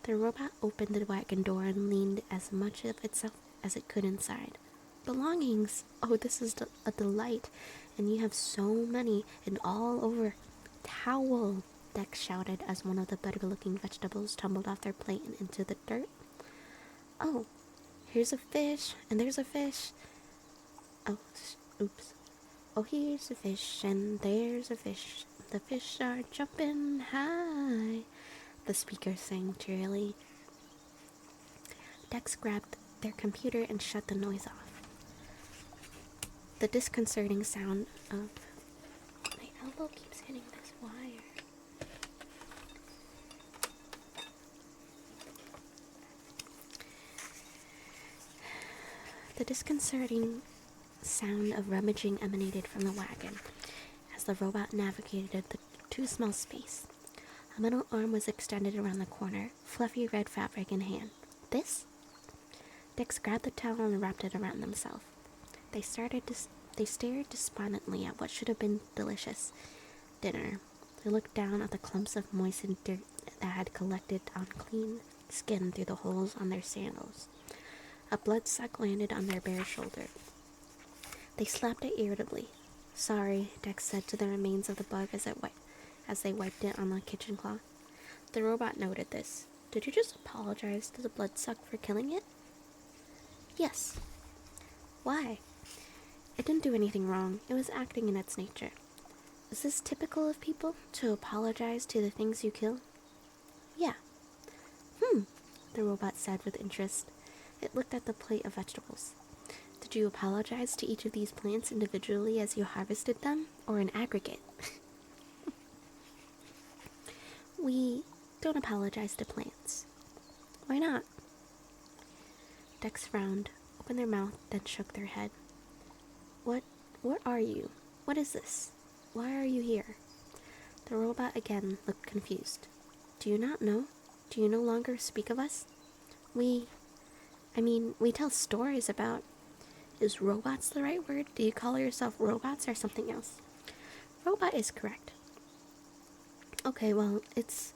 The robot opened the wagon door and leaned as much of itself as it could inside. "Belongings! Oh, this is a delight. And you have so many, and all over." "Towel!" Dex shouted as one of the better-looking vegetables tumbled off their plate and into the dirt. "Oh, here's a fish, and there's a fish. Oh, oops. Oh, here's a fish, and there's a fish. The fish are jumping high," the speaker sang cheerily. Dex grabbed their computer and shut the noise off. The disconcerting sound of... My elbow keeps hitting this wire. The disconcerting sound of rummaging emanated from the wagon as the robot navigated the too small space. A metal arm was extended around the corner, fluffy red fabric in hand. "This?" Dex grabbed the towel and wrapped it around themselves. They stared despondently at what should have been delicious dinner. They looked down at the clumps of moistened dirt that had collected on clean skin through the holes on their sandals. A bloodsack landed on their bare shoulder. They slapped it irritably. "Sorry," Dex said to the remains of the bug as they wiped it on the kitchen cloth. The robot noted this. "Did you just apologize to the bloodsuck for killing it?" "Yes." "Why?" "It didn't do anything wrong. It was acting in its nature." "Is this typical of people, to apologize to the things you kill?" "Yeah." The robot said with interest. It looked at the plate of vegetables. "Did you apologize to each of these plants individually as you harvested them, or in aggregate?" "We don't apologize to plants." "Why not?" Dex frowned, opened their mouth, then shook their head. What are you? What is this? Why are you here?" The robot again looked confused. "Do you not know? Do you no longer speak of us? We tell stories about..." Is robots the right word? Do you call yourself robots or something else? Robot is correct. Okay, well, it's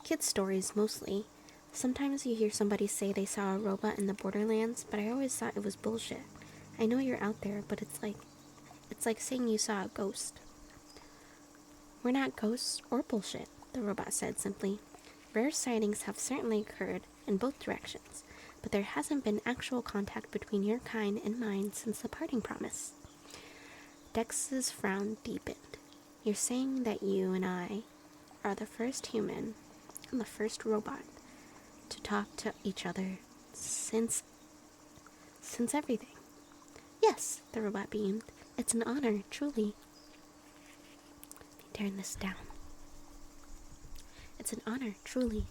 kids' stories mostly. Sometimes you hear somebody say they saw a robot in the Borderlands, but I always thought it was bullshit. I know you're out there, but it's like saying you saw a ghost. "We're not ghosts or bullshit," the robot said simply. "Rare sightings have certainly occurred in both directions, but there hasn't been actual contact between your kind and mine since the parting promise." Dex's frown deepened. "You're saying that you and I are the first human and the first robot to talk to each other since everything?" "Yes," the robot beamed. "It's an honor, truly." Let me turn this down. "It's an honor, truly."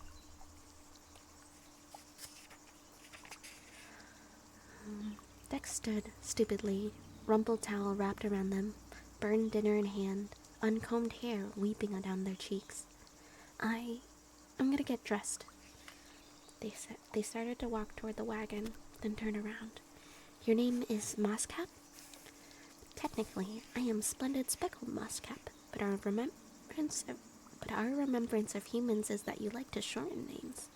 Dex stood stupidly, rumpled towel wrapped around them, burned dinner in hand, uncombed hair weeping down their cheeks. I'm gonna get dressed." They started to walk toward the wagon, then turned around. "Your name is Mosscap?" "Technically, I am Splendid Speckled Mosscap, but our remembrance of humans is that you like to shorten names."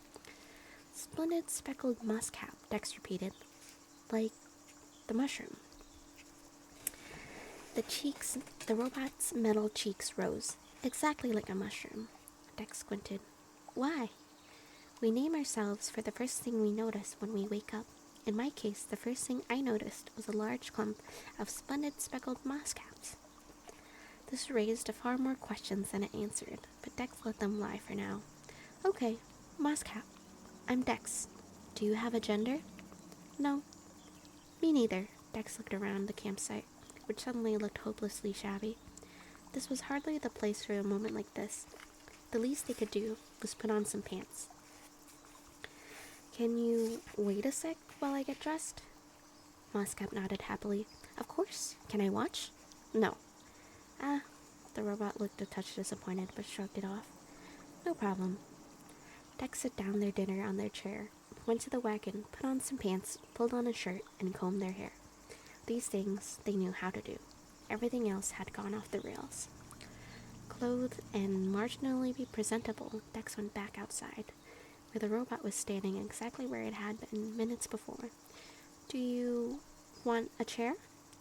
"Splendid Speckled Mosscap," Dex repeated. "Like the mushroom." The robot's metal cheeks rose. "Exactly like a mushroom." Dex squinted. "Why?" "We name ourselves for the first thing we notice when we wake up. In my case, the first thing I noticed was a large clump of splendid speckled mosscaps." This raised far more questions than it answered, but Dex let them lie for now. "Okay, Mosscap. I'm Dex. Do you have a gender?" "No." "Me neither." Dex looked around the campsite, which suddenly looked hopelessly shabby. This was hardly the place for a moment like this. The least they could do was put on some pants. "Can you wait a sec while I get dressed?" Mosscap nodded happily. "Of course. Can I watch?" "No." The robot looked a touch disappointed, but shrugged it off. No problem. Dex set down their dinner on their chair, went to the wagon, put on some pants, pulled on a shirt, and combed their hair. These things they knew how to do. Everything else had gone off the rails. Clothed and marginally presentable, Dex went back outside, where the robot was standing exactly where it had been minutes before. Do you want a chair?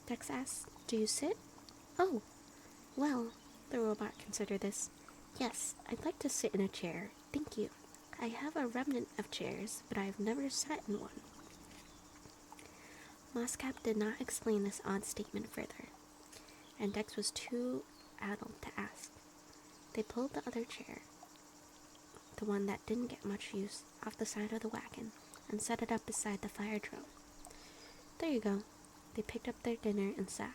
Dex asked. Do you sit? Oh, well, the robot considered this. Yes, I'd like to sit in a chair. Thank you. I have a remnant of chairs, but I've never sat in one. Moscap did not explain this odd statement further, and Dex was too addled to ask. They pulled the other chair, the one that didn't get much use, off the side of the wagon, and set it up beside the fire drill. There you go. They picked up their dinner and sat.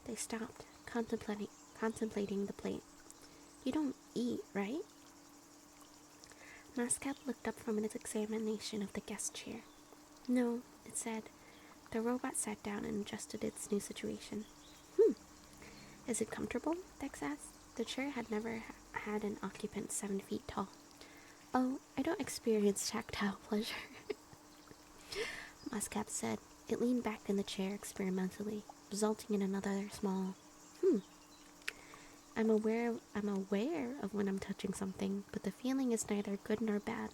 They stopped, contemplating the plate. You don't eat, right? Moscap looked up from its examination of the guest chair. No, it said. The robot sat down and adjusted its new situation. Is it comfortable? Dex asked. The chair had never had an occupant 7 feet tall. Oh, I don't experience tactile pleasure, Moscap said. It leaned back in the chair experimentally, resulting in another small, I'm aware of when I'm touching something, but the feeling is neither good nor bad.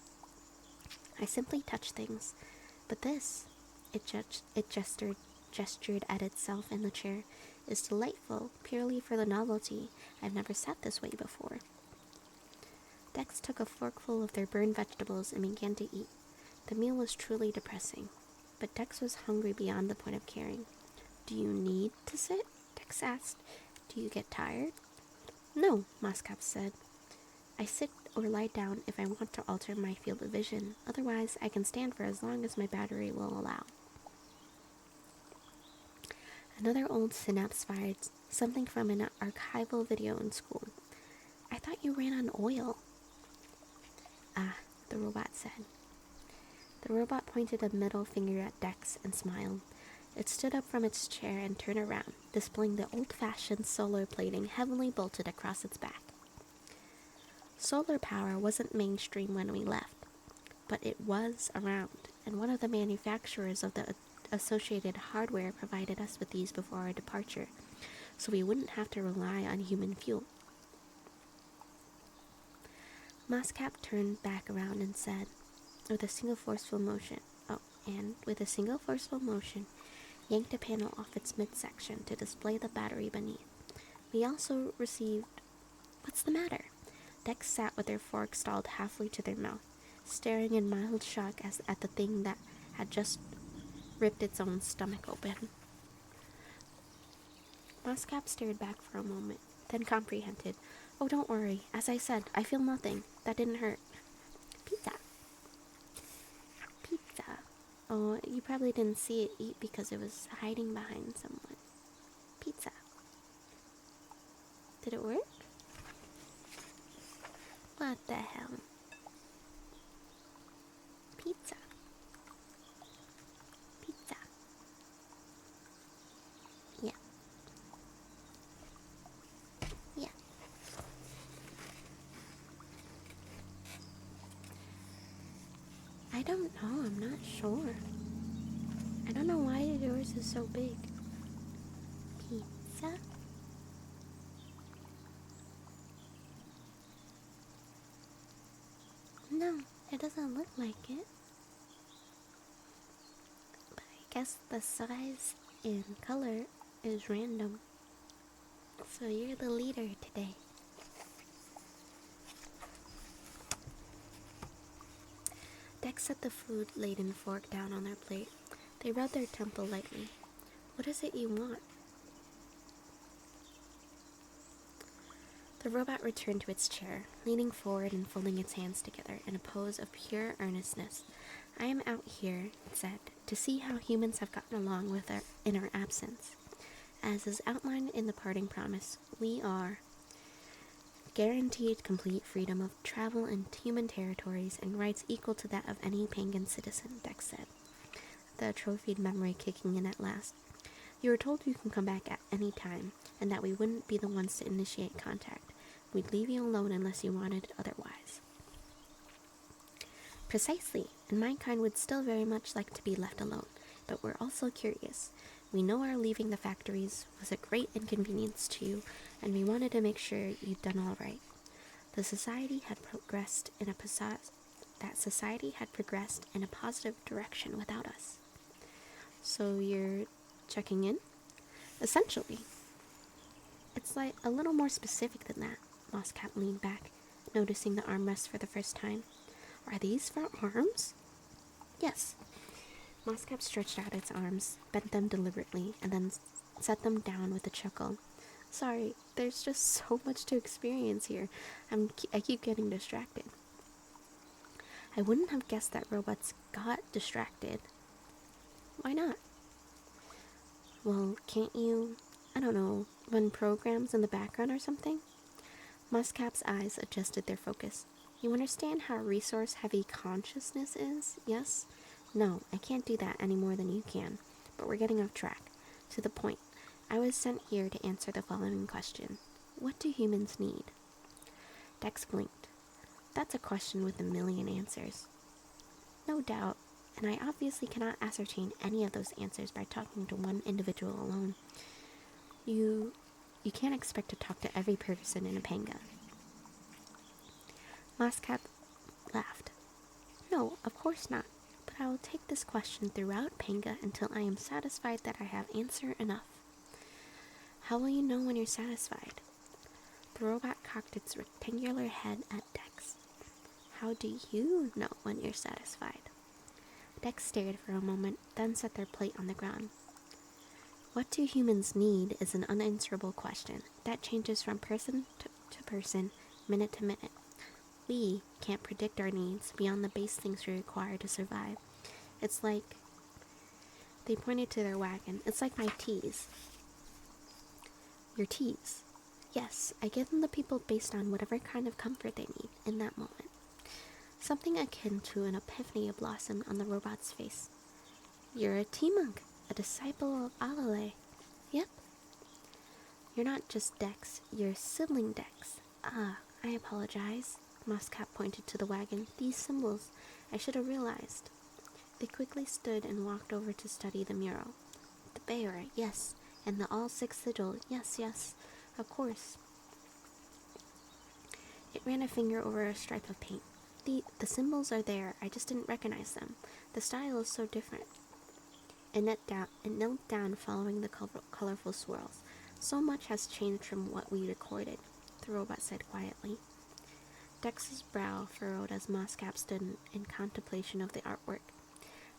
I simply touch things, but this, it gestured at itself in the chair, is delightful, purely for the novelty. I've never sat this way before. Dex took a forkful of their burned vegetables and began to eat. The meal was truly depressing, but Dex was hungry beyond the point of caring. Do you need to sit? Dex asked. Do you get tired? No, Moscap said. I sit or lie down if I want to alter my field of vision. Otherwise, I can stand for as long as my battery will allow. Another old synapse fired something from an archival video in school. I thought you ran on oil. Ah, the robot said. The robot pointed a middle finger at Dex and smiled. It stood up from its chair and turned around, displaying the old-fashioned solar plating heavily bolted across its back. Solar power wasn't mainstream when we left, but it was around, and one of the manufacturers of the associated hardware provided us with these before our departure, so we wouldn't have to rely on human fuel. Moscap turned back around and said, with a single forceful motion, yanked a panel off its midsection to display the battery beneath. We also received... What's the matter? Dex sat with their fork stalled halfway to their mouth, staring in mild shock at the thing that had just ripped its own stomach open. Moscap stared back for a moment, then comprehended. Oh, don't worry. As I said, I feel nothing. That didn't hurt. Pizza. Oh, you probably didn't see it eat because it was hiding behind someone. Pizza. Did it work? What the hell? Pizza. Yeah. I don't know, I'm not sure. I don't know why yours is so big. Pizza? No, it doesn't look like it. But I guess the size and color is random. So you're the leader today. Dex set the food-laden fork down on their plate. They rubbed their temple lightly. What is it you want? The robot returned to its chair, leaning forward and folding its hands together in a pose of pure earnestness. I am out here, it said, to see how humans have gotten along in our absence. As is outlined in the parting promise, we are guaranteed complete freedom of travel in human territories and rights equal to that of any Pangan citizen, Dex said, the atrophied memory kicking in at last. You were told you can come back at any time, and that we wouldn't be the ones to initiate contact. We'd leave you alone unless you wanted otherwise. Precisely, and mankind would still very much like to be left alone, but we're also curious. We know our leaving the factories was a great inconvenience to you, and we wanted to make sure you'd done all right. The society had progressed in a positive direction without us. So you're checking in? Essentially. It's like a little more specific than that. Mosscap leaned back, noticing the armrest for the first time. Are these for arms? Yes. Mosscap stretched out its arms, bent them deliberately, and then set them down with a chuckle. Sorry, there's just so much to experience here. I keep getting distracted. I wouldn't have guessed that robots got distracted. Why not? Well, can't you, I don't know, run programs in the background or something? Mosscap's eyes adjusted their focus. You understand how resource-heavy consciousness is, yes? No, I can't do that any more than you can, but we're getting off track. To the point. I was sent here to answer the following question. What do humans need? Dex blinked. That's a question with a million answers. No doubt, and I obviously cannot ascertain any of those answers by talking to one individual alone. You can't expect to talk to every person in a panga. Mosscap laughed. No, of course not, but I will take this question throughout Panga until I am satisfied that I have answer enough. How will you know when you're satisfied? The robot cocked its rectangular head at Dex. How do you know when you're satisfied? Dex stared for a moment, then set their plate on the ground. What do humans need is an unanswerable question that changes from person to person, minute to minute. We can't predict our needs beyond the base things we require to survive. It's like... They pointed to their wagon. It's like my teas. Your teas? Yes, I give them the people based on whatever kind of comfort they need in that moment. Something akin to an epiphany blossomed on the robot's face. You're a tea monk, a disciple of Alale. Yep. You're not just Dex, you're sibling Dex. Ah, I apologize. Mosscap pointed to the wagon. These symbols, I should have realized. They quickly stood and walked over to study the mural. The bear, yes, and the all six sigil, yes, of course. It ran a finger over a stripe of paint. The symbols are there, I just didn't recognize them. The style is so different. It knelt down following the colorful swirls. So much has changed from what we recorded, the robot said quietly. Dex's brow furrowed as Mosscap stood in contemplation of the artwork.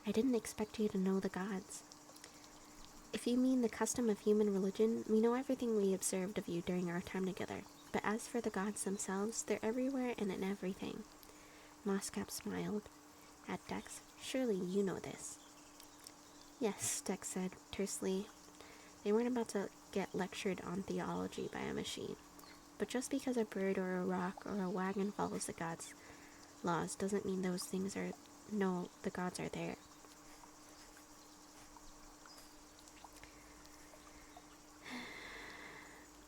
I didn't expect you to know the gods. If you mean the custom of human religion, we know everything we observed of you during our time together. But as for the gods themselves, they're everywhere and in everything. Mosscap smiled at Dex. Surely you know this. Yes, Dex said tersely. They weren't about to get lectured on theology by a machine. But just because a bird or a rock or a wagon follows the gods' laws doesn't mean those things the gods are there.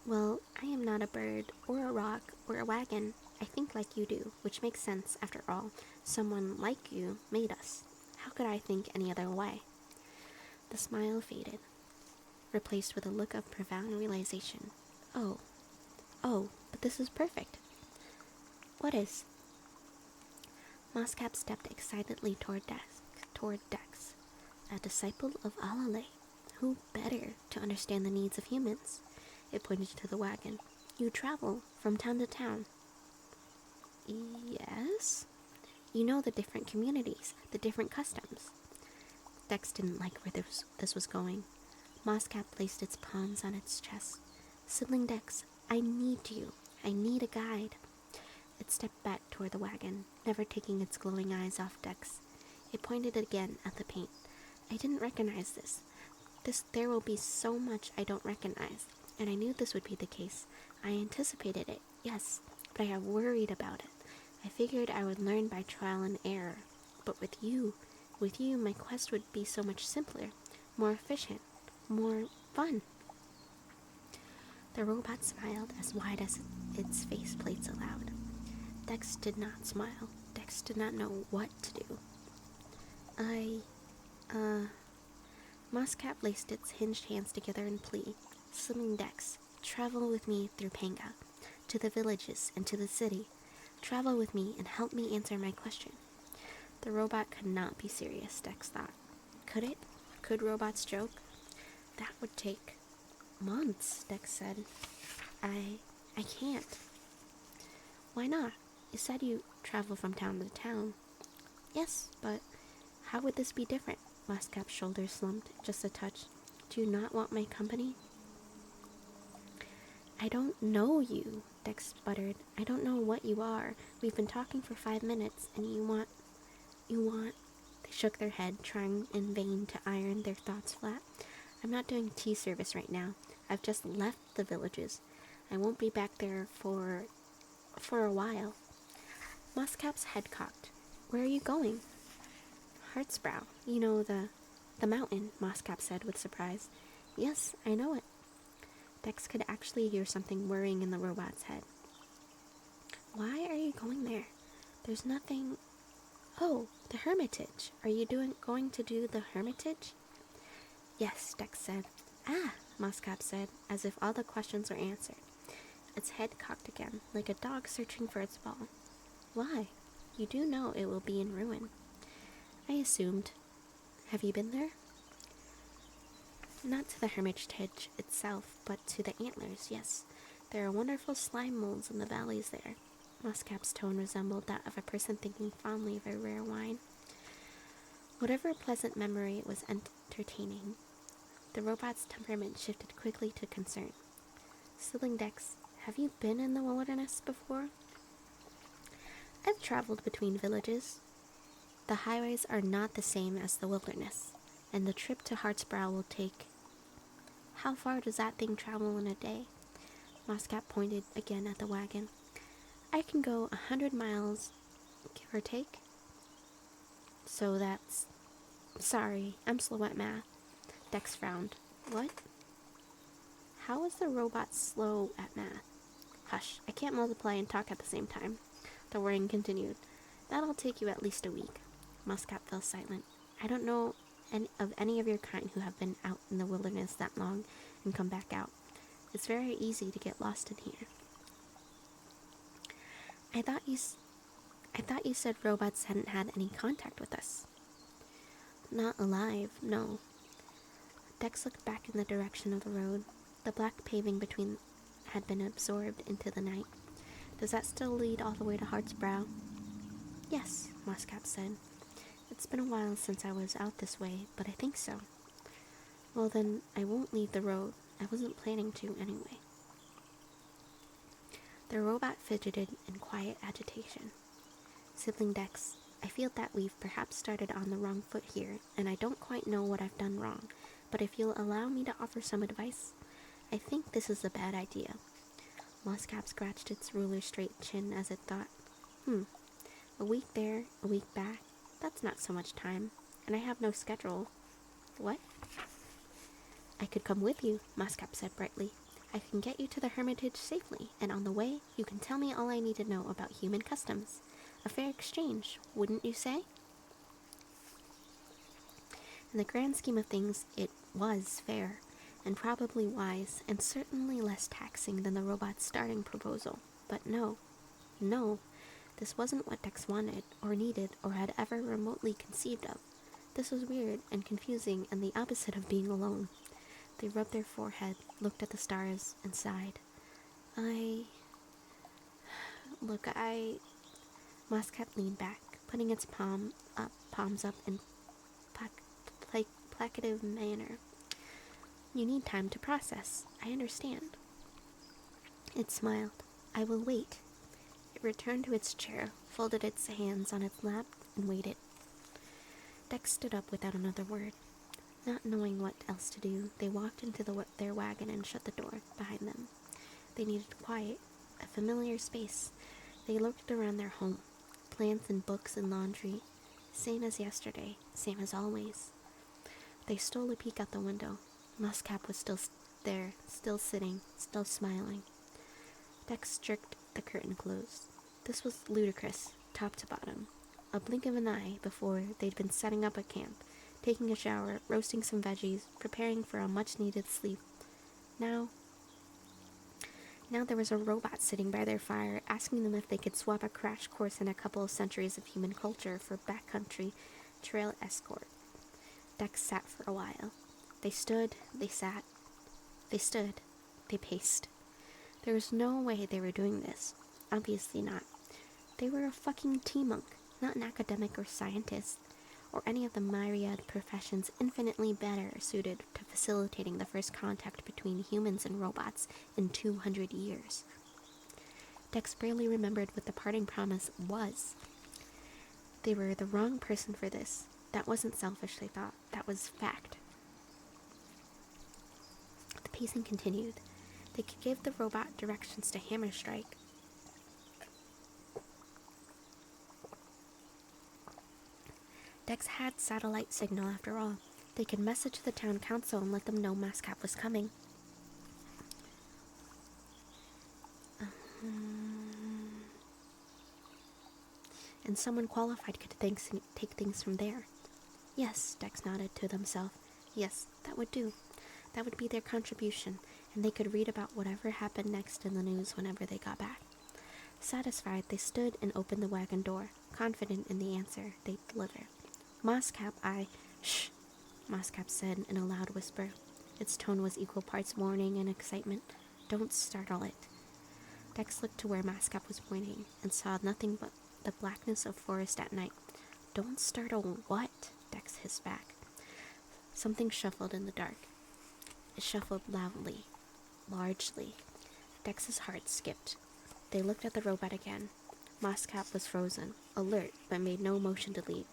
Well, I am not a bird or a rock or a wagon. I think like you do, which makes sense after all. Someone like you made us. How could I think any other way? The smile faded, replaced with a look of profound realization. Oh, but this is perfect. What is? Mosscap stepped excitedly toward Dex. A disciple of Alale. Who better to understand the needs of humans? It pointed to the wagon. You travel from town to town. Yes? You know the different communities, the different customs. Dex didn't like where this was going. Mosscap placed its palms on its chest. Sibling Dex, I need you. I need a guide. It stepped back toward the wagon, never taking its glowing eyes off Dex. It pointed again at the paint. I didn't recognize this. There will be so much I don't recognize, and I knew this would be the case. I anticipated it, yes, but I have worried about it. I figured I would learn by trial and error. But with you, my quest would be so much simpler, more efficient, more Fun. The robot smiled as wide as its face plates allowed. Dex did not smile. Dex did not know what to do. Moscap laced its hinged hands together in plea. Slimming Dex, travel with me through Panga, to the villages and to the city. Travel with me and help me answer my question. The robot could not be serious, Dex thought. Could it? Could robots joke? That would take months, Dex said. I can't. Why not? You said you travel from town to town. Yes, but how would this be different? Moscap's shoulders slumped just a touch. Do you not want my company? I don't know you, Dex sputtered. I don't know what you are. We've been talking for 5 minutes, and you want... They shook their head, trying in vain to iron their thoughts flat. I'm not doing tea service right now. I've just left the villages. I won't be back there for a while. Moscap's head cocked. Where are you going? Hartsbrow. You know, the mountain, Moscap said with surprise. Yes, I know it. Dex could actually hear something whirring in the robot's head. Why are you going there? There's nothing... Oh, the Hermitage. Are you going to do the Hermitage? Yes, Dex said. Ah, Moscap said, as if all the questions were answered. Its head cocked again, like a dog searching for its ball. Why? You do know it will be in ruin. I assumed. Have you been there? Not to the Hermitage itself, but to the antlers, yes. There are wonderful slime molds in the valleys there. Moscap's tone resembled that of a person thinking fondly of a rare wine. Whatever pleasant memory it was entertaining, the robot's temperament shifted quickly to concern. Sibling Dex, have you been in the wilderness before? I've traveled between villages. The highways are not the same as the wilderness, and the trip to Hartsbrow will take... How far does that thing travel in a day? Moscap pointed again at the wagon. I can go 100 miles, give or take. So that's... Sorry, I'm slow at math. Dex frowned. What? How is the robot slow at math? Hush, I can't multiply and talk at the same time. The whirring continued. That'll take you at least a week. Moscap fell silent. I don't know of any of your kind who have been out in the wilderness that long and come back out. It's very easy to get lost in here. I thought you said robots hadn't had any contact with us. Not alive, no. Dex looked back in the direction of the road. The black paving between had been absorbed into the night. Does that still lead all the way to Hartsbrow? Yes, Moscap said. It's been a while since I was out this way, but I think so. Well then, I won't leave the road. I wasn't planning to anyway. The robot fidgeted in quiet agitation. Sibling Dex, I feel that we've perhaps started on the wrong foot here, and I don't quite know what I've done wrong, but if you'll allow me to offer some advice, I think this is a bad idea. Moscap scratched its ruler-straight chin as it thought, a week there, a week back, that's not so much time, and I have no schedule. What? I could come with you, Moscap said brightly. I can get you to the Hermitage safely, and on the way, you can tell me all I need to know about human customs. A fair exchange, wouldn't you say? In the grand scheme of things, it was fair, and probably wise, and certainly less taxing than the robot's starting proposal. But no, this wasn't what Dex wanted, or needed, or had ever remotely conceived of. This was weird and confusing and the opposite of being alone. They rubbed their forehead, looked at the stars, and sighed. Moscap leaned back, putting its palms up in placative manner. You need time to process. I understand. It smiled. I will wait. It returned to its chair, folded its hands on its lap, and waited. Dex stood up without another word. Not knowing what else to do, they walked into their wagon and shut the door behind them. They needed quiet, a familiar space. They looked around their home. Plants and books and laundry. Same as yesterday, same as always. They stole a peek out the window. Muscap was still there, still sitting, still smiling. Dex jerked the curtain closed. This was ludicrous, top to bottom. A blink of an eye before they'd been setting up a camp, taking a shower, roasting some veggies, preparing for a much-needed sleep. Now there was a robot sitting by their fire, asking them if they could swap a crash course in a couple of centuries of human culture for backcountry trail escort. Dex sat for a while. They stood, they sat. They stood, they paced. There was no way they were doing this. Obviously not. They were a fucking T-monk, not an academic or scientist, or any of the myriad professions infinitely better suited to facilitating the first contact between humans and robots in 200 years. Dex barely remembered what the parting promise was. They were the wrong person for this. That wasn't selfish, they thought. That was fact. The pacing continued. They could give the robot directions to hammer strike. Dex had satellite signal after all. They could message the town council and let them know Muscap was coming. And someone qualified could take things from there. Yes, Dex nodded to himself. Yes, that would do. That would be their contribution, and they could read about whatever happened next in the news whenever they got back. Satisfied, they stood and opened the wagon door, confident in the answer they'd deliver. Muscap, Shh, Muscap said in a loud whisper. Its tone was equal parts warning and excitement. Don't startle it. Dex looked to where Muscap was pointing and saw nothing but the blackness of forest at night. Don't startle what? Dex hissed back. Something shuffled in the dark. It shuffled loudly, largely. Dex's heart skipped. They looked at the robot again. Muscap was frozen, alert, but made no motion to leave.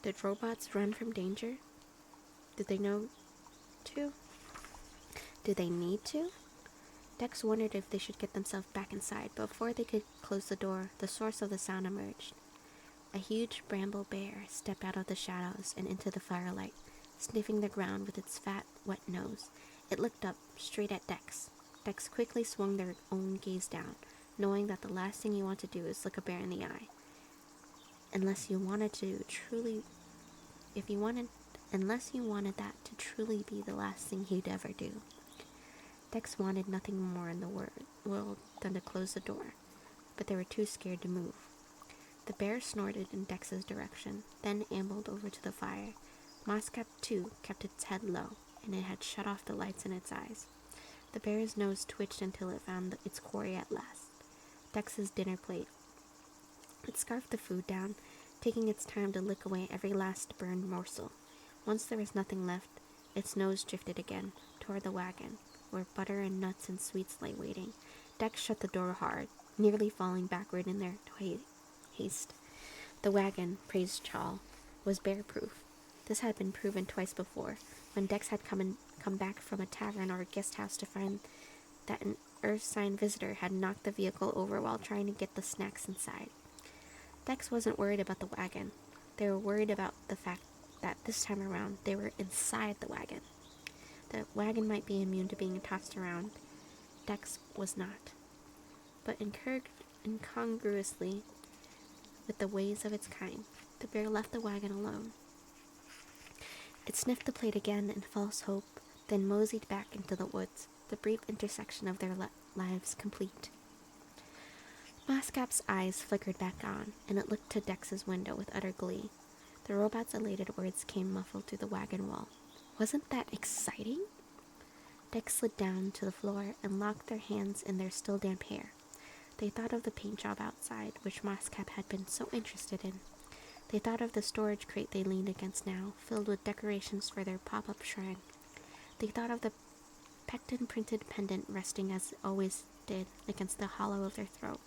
Did robots run from danger? Did they know to? Did they need to? Dex wondered if they should get themselves back inside, but before they could close the door, the source of the sound emerged. A huge bramble bear stepped out of the shadows and into the firelight, sniffing the ground with its fat, wet nose. It looked up, straight at Dex. Dex quickly swung their own gaze down, knowing that the last thing you want to do is look a bear in the eye. Unless you wanted that to truly be the last thing he'd ever do. Dex wanted nothing more in the world than to close the door, but they were too scared to move. The bear snorted in Dex's direction, then ambled over to the fire. Muscap, too, kept its head low, and it had shut off the lights in its eyes. The bear's nose twitched until it found its quarry at last. Dex's dinner plate. It scarfed the food down, taking its time to lick away every last burned morsel. Once there was nothing left, its nose drifted again, toward the wagon, where butter and nuts and sweets lay waiting. Dex shut the door hard, nearly falling backward in their haste. The wagon, praised Chal, was bear-proof. This had been proven twice before, when Dex had come back from a tavern or a guest house to find that an Earth-sign visitor had knocked the vehicle over while trying to get the snacks inside. Dex wasn't worried about the wagon. They were worried about the fact that this time around they were inside the wagon. The wagon might be immune to being tossed around. Dex was not. But incongruously with the ways of its kind, the bear left the wagon alone. It sniffed the plate again in false hope, then moseyed back into the woods, the brief intersection of their lives complete. Muscap's eyes flickered back on, and it looked to Dex's window with utter glee. The robot's elated words came muffled through the wagon wall. Wasn't that exciting? Dex slid down to the floor and locked their hands in their still damp hair. They thought of the paint job outside, which Muscap had been so interested in. They thought of the storage crate they leaned against now, filled with decorations for their pop-up shrine. They thought of the pectin-printed pendant resting as it always did against the hollow of their throat.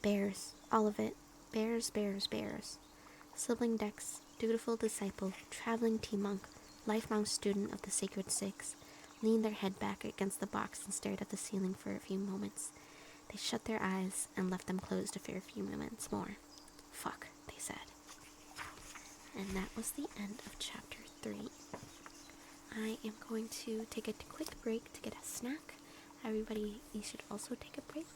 Bears, all of it. Bears, bears, bears. Sibling Dex, dutiful disciple, traveling T-monk, lifelong student of the Sacred Six, leaned their head back against the box and stared at the ceiling for a few moments. They shut their eyes and left them closed for a few moments more. Fuck, they said. And that was the end of chapter 3. I am going to take a quick break to get a snack. Everybody, you should also take a break.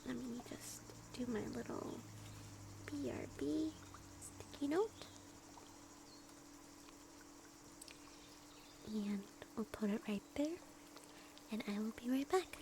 Let me just do my little BRB sticky note. And we'll put it right there. And I will be right back.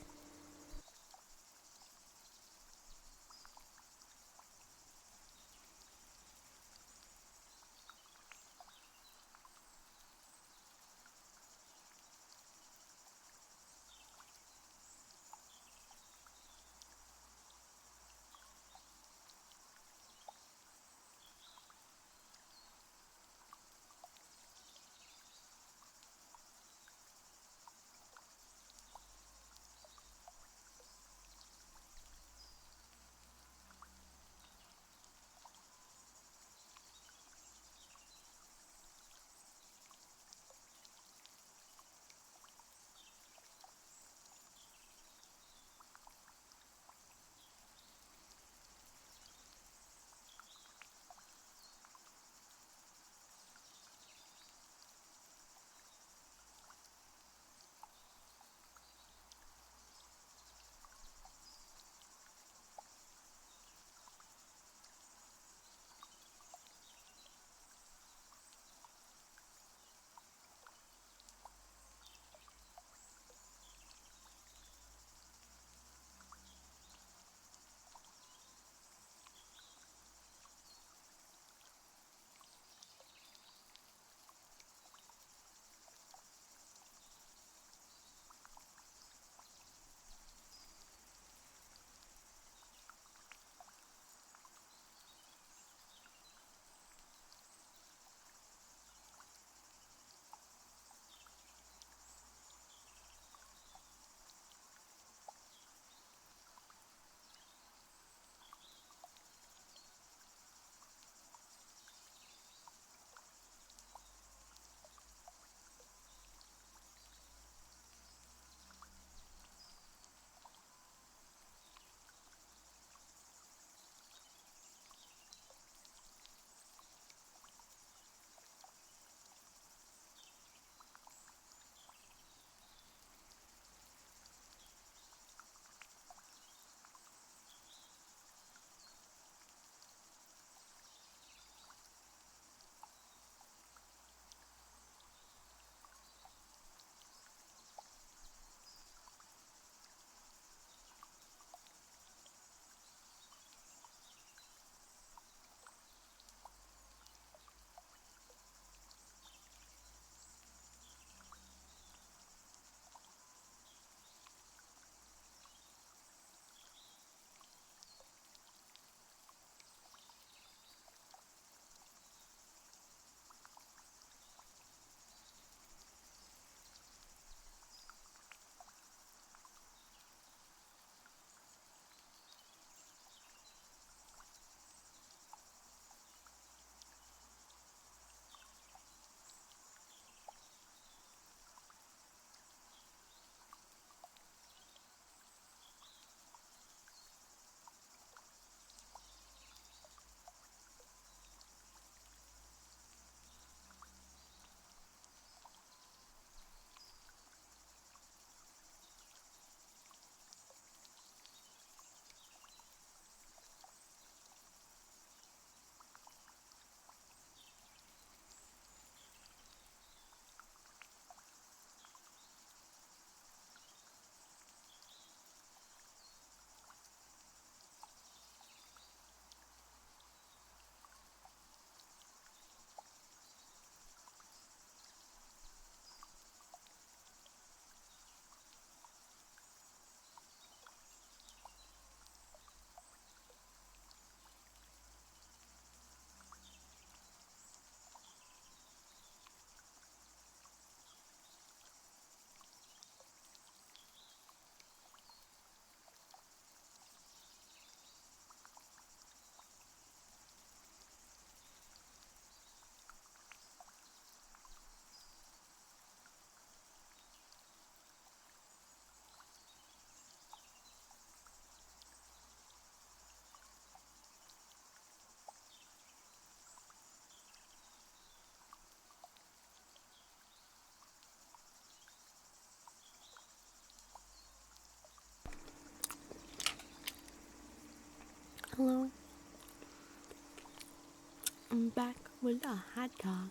I'm back with a hot dog.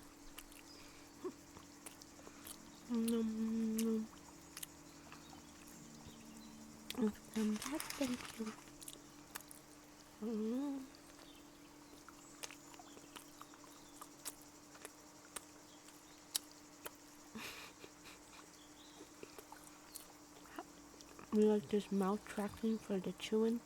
I'm back, thank you. We like this mouth tracking for the chewing.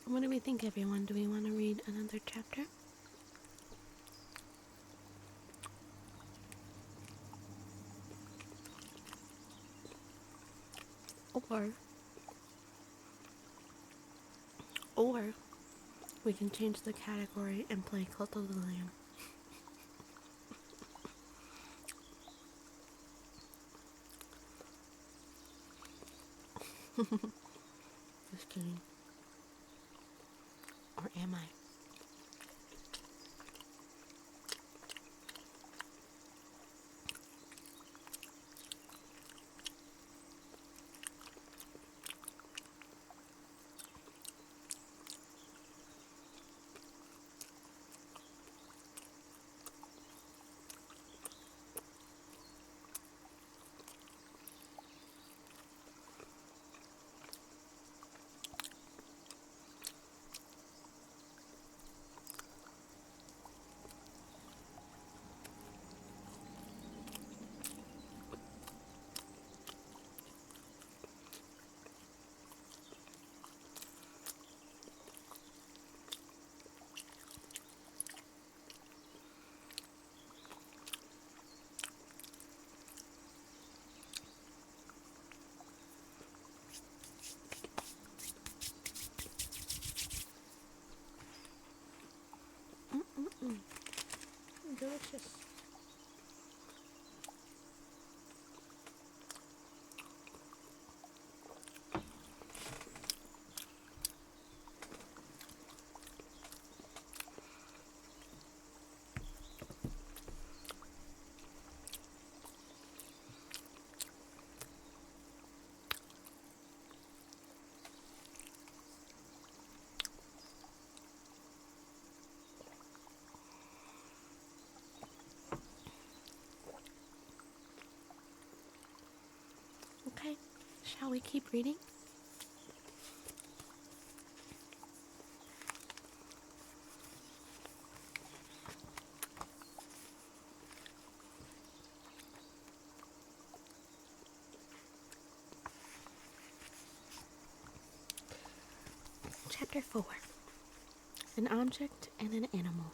What do we think, everyone? Do we want to read another chapter? Or we can change the category and play Cult of the Lamb. Just kidding. Or am I? Delicious. Okay, shall we keep reading? Chapter 4. An object and an animal.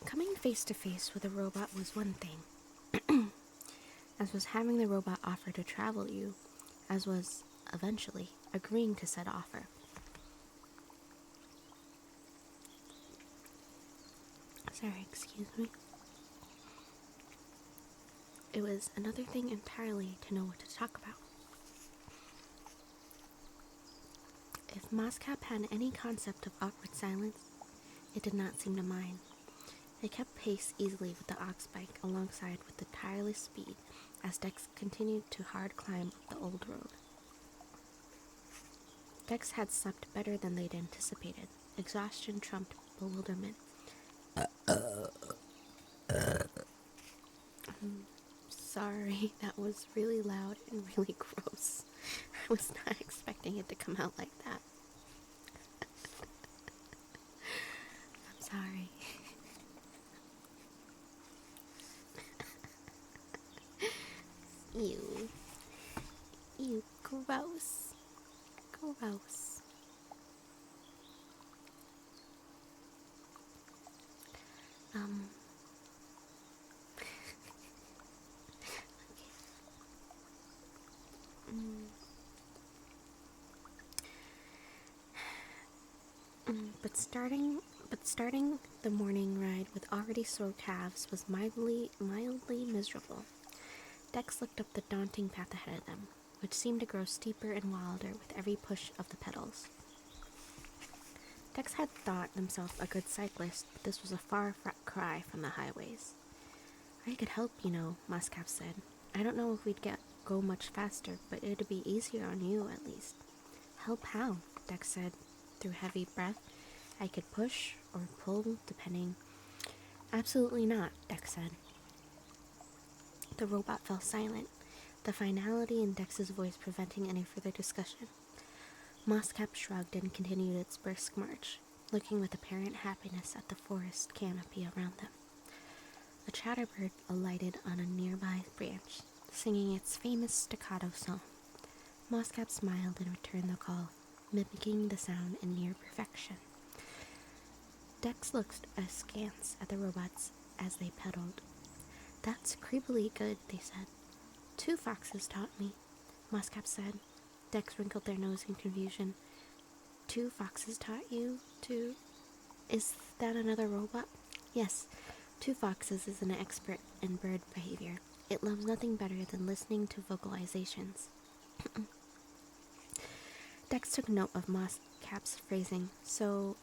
Coming face to face with a robot was one thing, as was having the robot offer to travel you, as was, eventually, agreeing to said offer. Sorry, excuse me. It was another thing entirely to know what to talk about. If Moscap had any concept of awkward silence, it did not seem to mind. It kept pace easily with the ox bike alongside with the tireless speed as Dex continued to hard climb up the old road. Dex had slept better than they'd anticipated. Exhaustion trumped bewilderment. Sorry, that was really loud and really gross. I was not expecting it to come out like that. I'm sorry. Ew. Ew, gross. Gross. But starting But starting the morning ride with already sore calves was mildly miserable. Dex looked up the daunting path ahead of them, which seemed to grow steeper and wilder with every push of the pedals. Dex had thought himself a good cyclist, but this was a far cry from the highways. I could help, Muscap said. I don't know if we'd go much faster, but it'd be easier on you, at least. Help how? Dex said through heavy breath. I could push or pull, depending. Absolutely not, Dex said. The robot fell silent, the finality in Dex's voice preventing any further discussion. Muscap shrugged and continued its brisk march, looking with apparent happiness at the forest canopy around them. A chatterbird alighted on a nearby branch, singing its famous staccato song. Muscap smiled and returned the call, mimicking the sound in near perfection. Dex looked askance at the robots as they pedaled. That's creepily good, they said. 2 foxes taught me, Muscap said. Dex wrinkled their nose in confusion. 2 foxes taught you to... Is that another robot? Yes, 2 foxes is an expert in bird behavior. It loves nothing better than listening to vocalizations. Dex took note of Muscap's phrasing. So,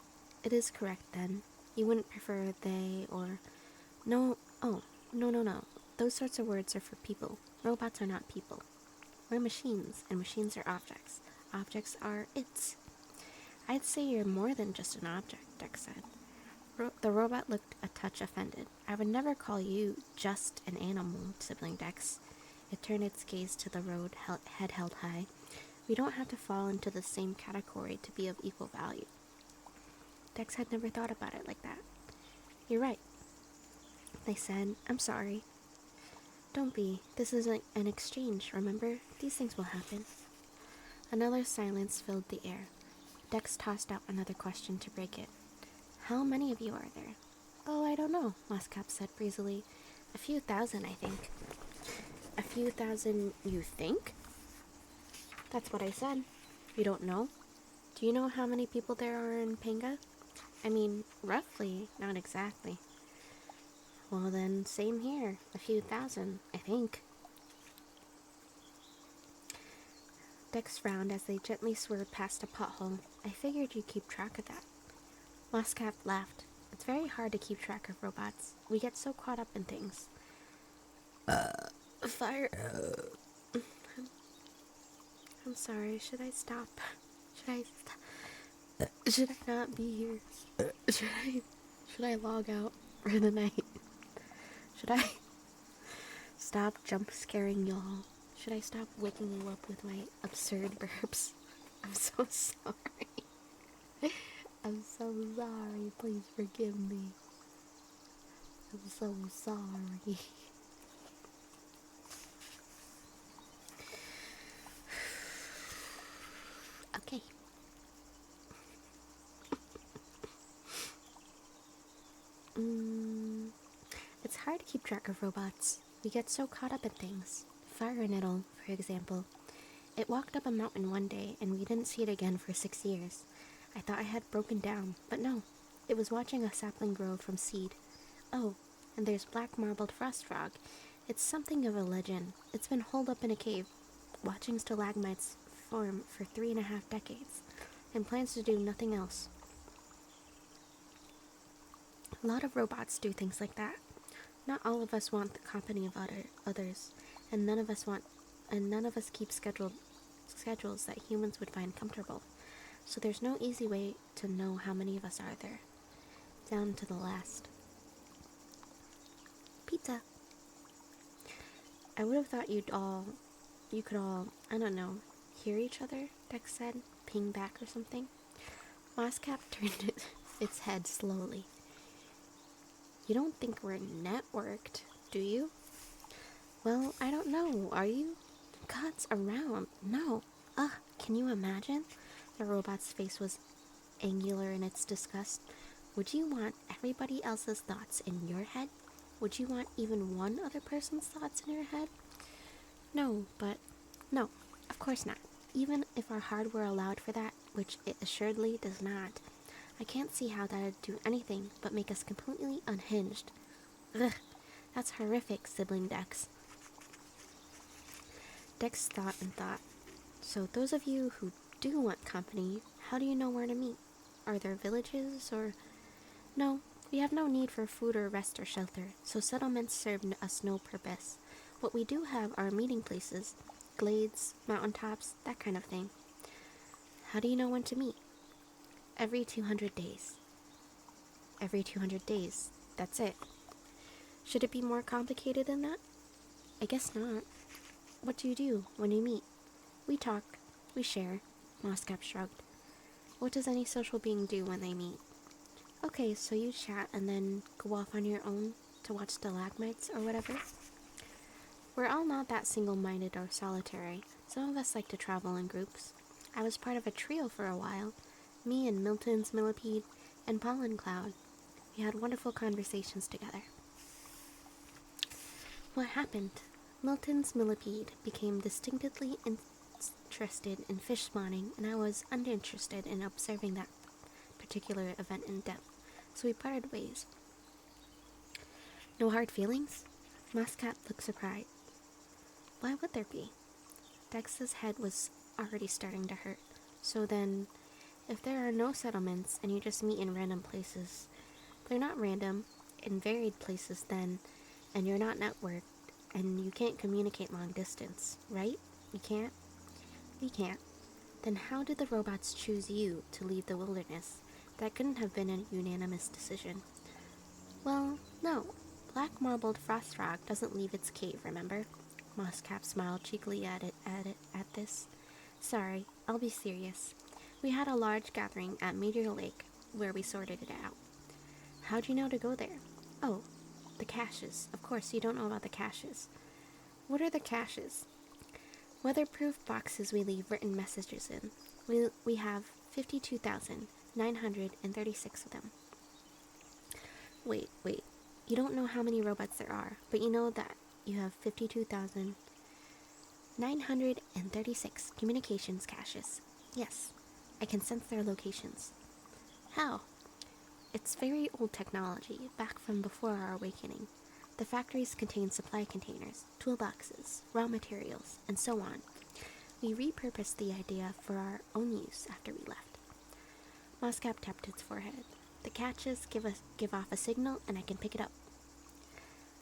it is correct then. You wouldn't prefer they or... No, no. Those sorts of words are for people. Robots are not people. We're machines, and machines are objects. Objects are its. I'd say you're more than just an object, Dex said. The robot looked a touch offended. I would never call you just an animal, sibling Dex. It turned its gaze to the road, head held high. We don't have to fall into the same category to be of equal value. Dex had never thought about it like that. You're right, they said. I'm sorry. Don't be. This is an exchange, remember? These things will happen. Another silence filled the air. Dex tossed out another question to break it. How many of you are there? Oh, I don't know, Muscap said breezily. A few thousand, I think. A few thousand, you think? That's what I said. You don't know? Do you know how many people there are in Panga? I mean, roughly, not exactly. Well then, same here. A few thousand, I think. Dex frowned as they gently swerved past a pothole. I figured you'd keep track of that. Muscap laughed. It's very hard to keep track of robots. We get so caught up in things. Fire. I'm sorry. Should I stop? Should I not be here? Should I log out for the night? Should I stop jump scaring y'all? Should I stop waking you up with my absurd burps? I'm so sorry. I'm so sorry. Please forgive me. I'm so sorry. Okay. It's hard to keep track of robots. We get so caught up in things. Fire Nettle, for example. It walked up a mountain one day, and we didn't see it again for 6 years. I thought I had broken down, but no. It was watching a sapling grow from seed. Oh, and there's Black Marbled Frost Frog. It's something of a legend. It's been holed up in a cave, watching stalagmites form for 3.5 decades, and plans to do nothing else. A lot of robots do things like that. Not all of us want the company of others, and none of us keep schedules that humans would find comfortable. So there's no easy way to know how many of us are there. Down to the last. Pizza. I would have thought you could all, I don't know, hear each other, Dex said, ping back or something. Muscap turned its head slowly. You don't think we're networked, do you? Well, I don't know, are you? God's around. No. Can you imagine? The robot's face was angular in its disgust. Would you want everybody else's thoughts in your head? Would you want even one other person's thoughts in your head? No, of course not. Even if our hardware allowed for that, which it assuredly does not. I can't see how that'd do anything but make us completely unhinged. Ugh, that's horrific, sibling Dex. Dex thought and thought. So those of you who do want company, how do you know where to meet? Are there villages or... No, we have no need for food or rest or shelter, so settlements serve us no purpose. What we do have are meeting places, glades, mountaintops, that kind of thing. How do you know when to meet? Every 200 days. Every 200 days, that's it. Should it be more complicated than that? I guess not. What do you do when you meet? We talk, we share, Moscap shrugged. What does any social being do when they meet? Okay, so you chat and then go off on your own to watch stalagmites or whatever? We're all not that single-minded or solitary. Some of us like to travel in groups. I was part of a trio for a while. Me and Milton's Millipede and Pollen Cloud. We had wonderful conversations together. What happened? Milton's Millipede became distinctly interested in fish spawning, and I was uninterested in observing that particular event in depth, so we parted ways. No hard feelings? Moscat looked surprised. Why would there be? Dex's head was already starting to hurt. So then, if there are no settlements and you just meet in random places, they're not random, in varied places then, and you're not networked, and you can't communicate long distance, right? You can't? We can't. Then how did the robots choose you to leave the wilderness? That couldn't have been a unanimous decision. Well, no. Black marbled frost frog doesn't leave its cave, remember? Moscap smiled cheekily at this. Sorry, I'll be serious. We had a large gathering at Meteor Lake where we sorted it out. How'd you know to go there? Oh, the caches. Of course, you don't know about the caches. What are the caches? Weatherproof boxes we leave written messages in. We have 52,936 of them. Wait. You don't know how many robots there are, but you know that you have 52,936 communications caches. Yes, I can sense their locations. How? It's very old technology, back from before our awakening. The factories contain supply containers, toolboxes, raw materials, and so on. We repurposed the idea for our own use after we left. Moscap tapped its forehead. The caches give off a signal, and I can pick it up.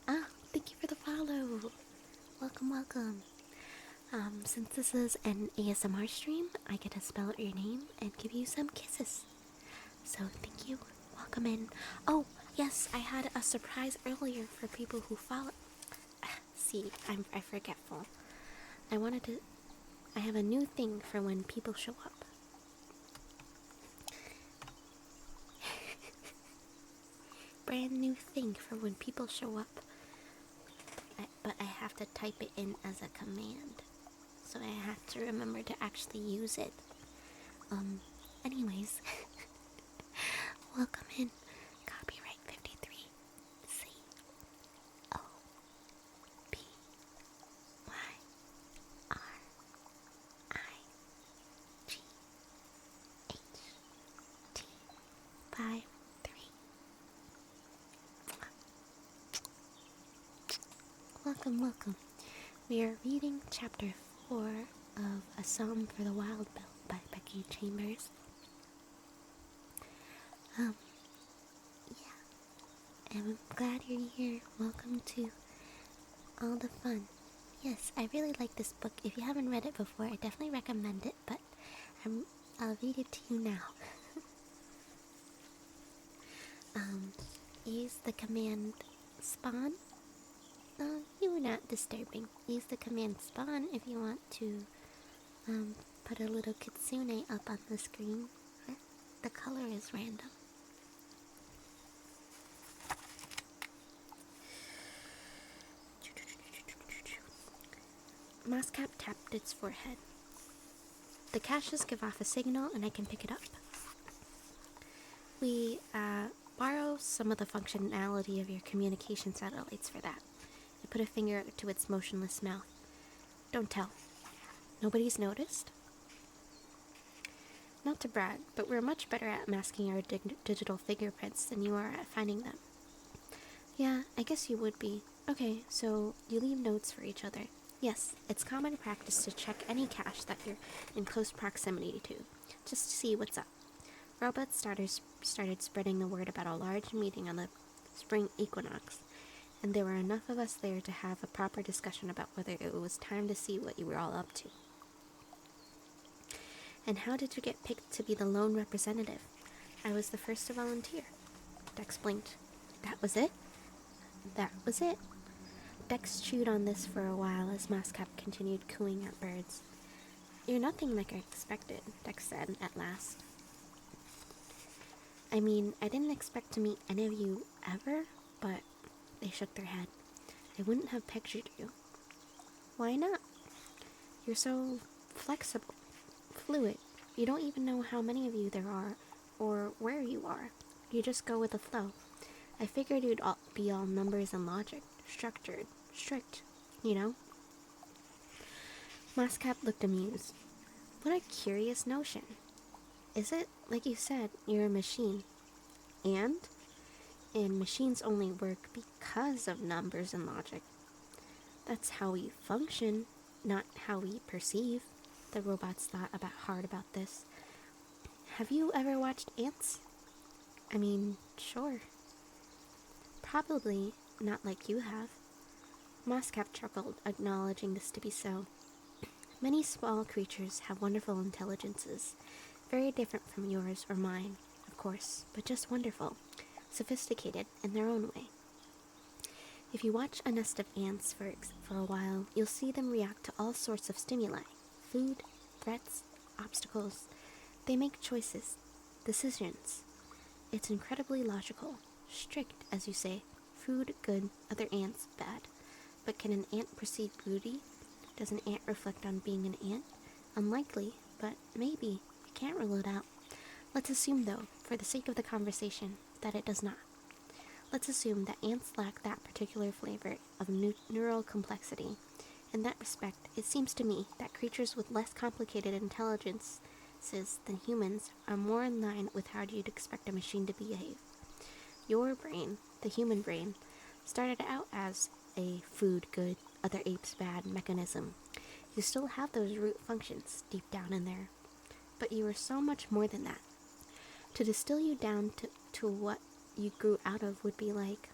Ah, thank you for the follow. Welcome. Since this is an ASMR stream, I get to spell out your name and give you some kisses. So thank you. Welcome in. Oh, yes, I had a surprise earlier for people who follow. See, I'm forgetful. I have a new thing for when people show up. Brand new thing for when people show up. But I have to type it in as a command. So I have to remember to actually use it. Anyways. Welcome in. Copyright 53. C. O. P. Y. R. I. G. H. T. 5. Welcome. We are reading chapter 4 of A Psalm for the Wild Bill by Becky Chambers. Yeah. I'm glad you're here. Welcome to all the fun. Yes, I really like this book. If you haven't read it before, I definitely recommend it, but I'll read it to you now. Use the command spawn. You were not disturbing. Use the command spawn if you want to put a little kitsune up on the screen. The color is random. Moscap tapped its forehead. The caches give off a signal and I can pick it up. We borrow some of the functionality of your communication satellites for that. I put a finger to its motionless mouth. Don't tell. Nobody's noticed? Not to brag, but we're much better at masking our digital fingerprints than you are at finding them. Yeah, I guess you would be. Okay, so you leave notes for each other. Yes, it's common practice to check any cache that you're in close proximity to, just to see what's up. Robot starters started spreading the word about a large meeting on the spring equinox, and there were enough of us there to have a proper discussion about whether it was time to see what you were all up to. And how did you get picked to be the lone representative? I was the first to volunteer. Dex blinked. That was it? That was it. Dex chewed on this for a while as Moscap continued cooing at birds. You're nothing like I expected, Dex said at last. I mean, I didn't expect to meet any of you ever, but they shook their head. I wouldn't have pictured you. Why not? You're so flexible, fluid. You don't even know how many of you there are, or where you are. You just go with the flow. I figured you'd be all numbers and logic, structured, strict, you know? Moscap looked amused. What a curious notion. Is it, like you said, you're a machine? And machines only work because of numbers and logic. That's how we function, not how we perceive. The robots thought hard about this. Have you ever watched ants? I mean, sure. Probably not like you have. Moscap chuckled, acknowledging this to be so. Many small creatures have wonderful intelligences, very different from yours or mine, of course, but just wonderful, sophisticated in their own way. If you watch a nest of ants for a while, you'll see them react to all sorts of stimuli, food, threats, obstacles. They make choices, decisions. It's incredibly logical, strict, as you say, food good, other ants bad. But can an ant perceive beauty? Does an ant reflect on being an ant? Unlikely, but maybe. You can't rule it out. Let's assume, though, for the sake of the conversation, that it does not. Let's assume that ants lack that particular flavor of neural complexity. In that respect, it seems to me that creatures with less complicated intelligences than humans are more in line with how you'd expect a machine to behave. Your brain, the human brain, started out as a food good, other apes bad mechanism. You still have those root functions deep down in there. But you are so much more than that. To distill you down to what you grew out of would be like...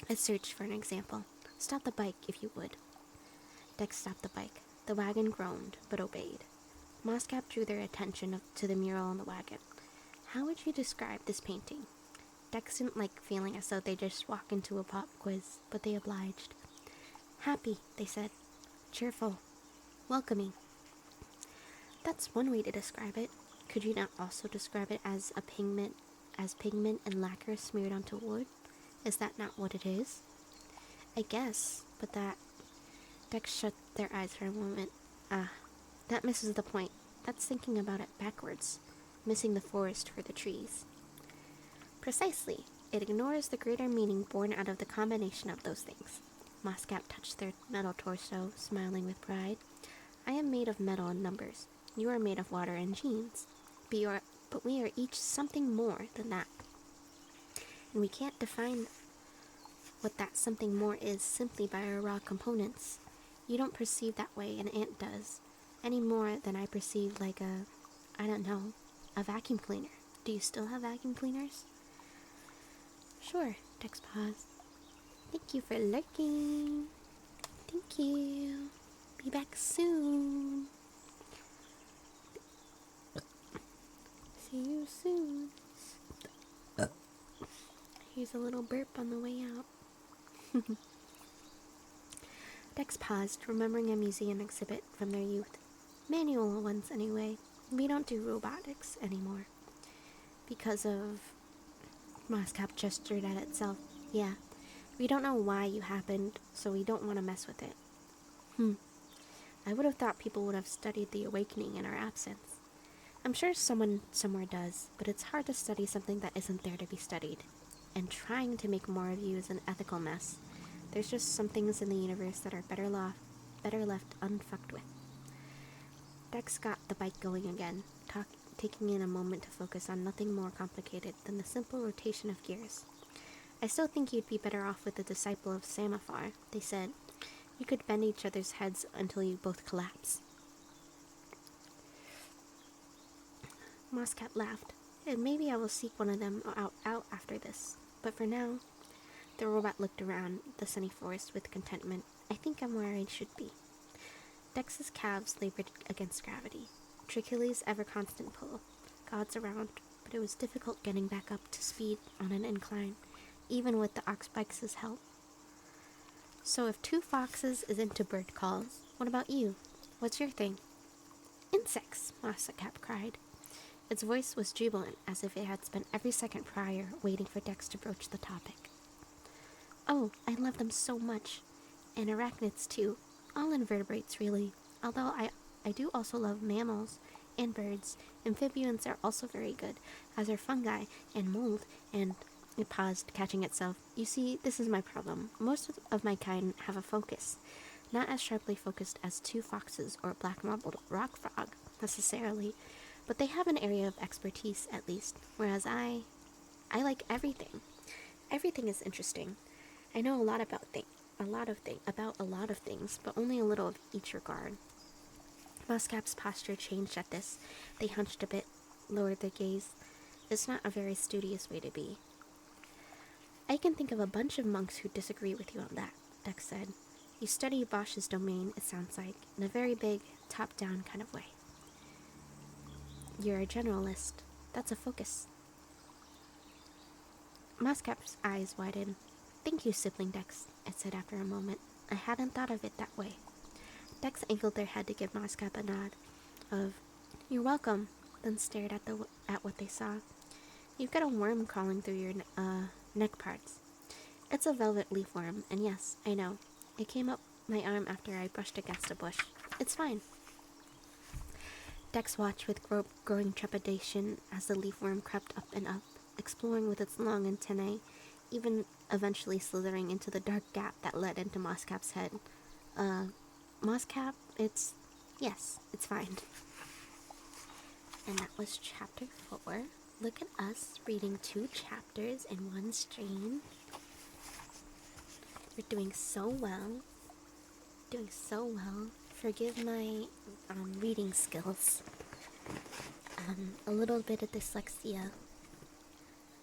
Let's search for an example. Stop the bike, if you would. Dex stopped the bike. The wagon groaned, but obeyed. Moscap drew their attention to the mural on the wagon. How would you describe this painting? Dex didn't like feeling as though they just walked into a pop quiz, but they obliged. Happy, they said. Cheerful. Welcoming. That's one way to describe it. Could you not also describe it as pigment and lacquer smeared onto wood? Is that not what it is? I guess, but that... Dex shut their eyes for a moment. That misses the point. That's thinking about it backwards, missing the forest for the trees. Precisely. It ignores the greater meaning born out of the combination of those things. Moscap touched their metal torso, smiling with pride. I am made of metal and numbers. You are made of water and genes. But we are each something more than that. And we can't define what that something more is simply by our raw components. You don't perceive that way, an ant does, any more than I perceive like a vacuum cleaner. Do you still have vacuum cleaners? Sure, Dex paused. Thank you for lurking. Thank you. Be back soon. See you soon. Here's a little burp on the way out. Dex paused, remembering a museum exhibit from their youth. Manual ones, anyway. We don't do robotics anymore. Because of... Moscap gestured at itself. Yeah. We don't know why you happened, so we don't want to mess with it. I would have thought people would have studied the awakening in our absence. I'm sure someone somewhere does, but it's hard to study something that isn't there to be studied. And trying to make more of you is an ethical mess. There's just some things in the universe that are better left unfucked with. Dex got the bike going again, taking in a moment to focus on nothing more complicated than the simple rotation of gears. I still think you'd be better off with the disciple of Samaphar, they said. You could bend each other's heads until you both collapse. Mosscat laughed. And maybe I will seek one of them out after this. But for now, the robot looked around the sunny forest with contentment. I think I'm where I should be. Dex's calves labored against gravity. Tracheli's ever-constant pull. Gods around, but it was difficult getting back up to speed on an incline, even with the oxbike's help. So if two foxes is into bird calls, what about you? What's your thing? Insects, Mosscat cried. Its voice was jubilant, as if it had spent every second prior waiting for Dex to broach the topic. Oh, I love them so much. And arachnids, too. All invertebrates, really. Although I do also love mammals and birds. Amphibians are also very good, as are fungi and mold, and... It paused, catching itself. You see, this is my problem. Most of my kind have a focus. Not as sharply focused as two foxes or a black marbled rock frog, necessarily. But they have an area of expertise, at least, whereas I like everything. Everything is interesting. I know a lot about a lot of things, but only a little of each regard. Mosscap's posture changed at this. They hunched a bit, lowered their gaze. It's not a very studious way to be. I can think of a bunch of monks who disagree with you on that, Dex said. You study Bosch's domain, it sounds like, in a very big, top-down kind of way. You're a generalist. That's a focus. Mosscap's eyes widened. Thank you, sibling Dex, it said after a moment. I hadn't thought of it that way. Dex angled their head to give Mosscap a nod of, You're welcome, then stared at what they saw. You've got a worm crawling through your neck parts. It's a velvet leaf worm, and yes, I know. It came up my arm after I brushed against a bush. It's fine. Dex watched with growing trepidation as the leafworm crept up and up, exploring with its long antennae, even eventually slithering into the dark gap that led into Mosscap's head. Mosscap, yes, it's fine. And that was chapter 4. Look at us reading 2 chapters in one stream. We're doing so well. Forgive my reading skills. A little bit of dyslexia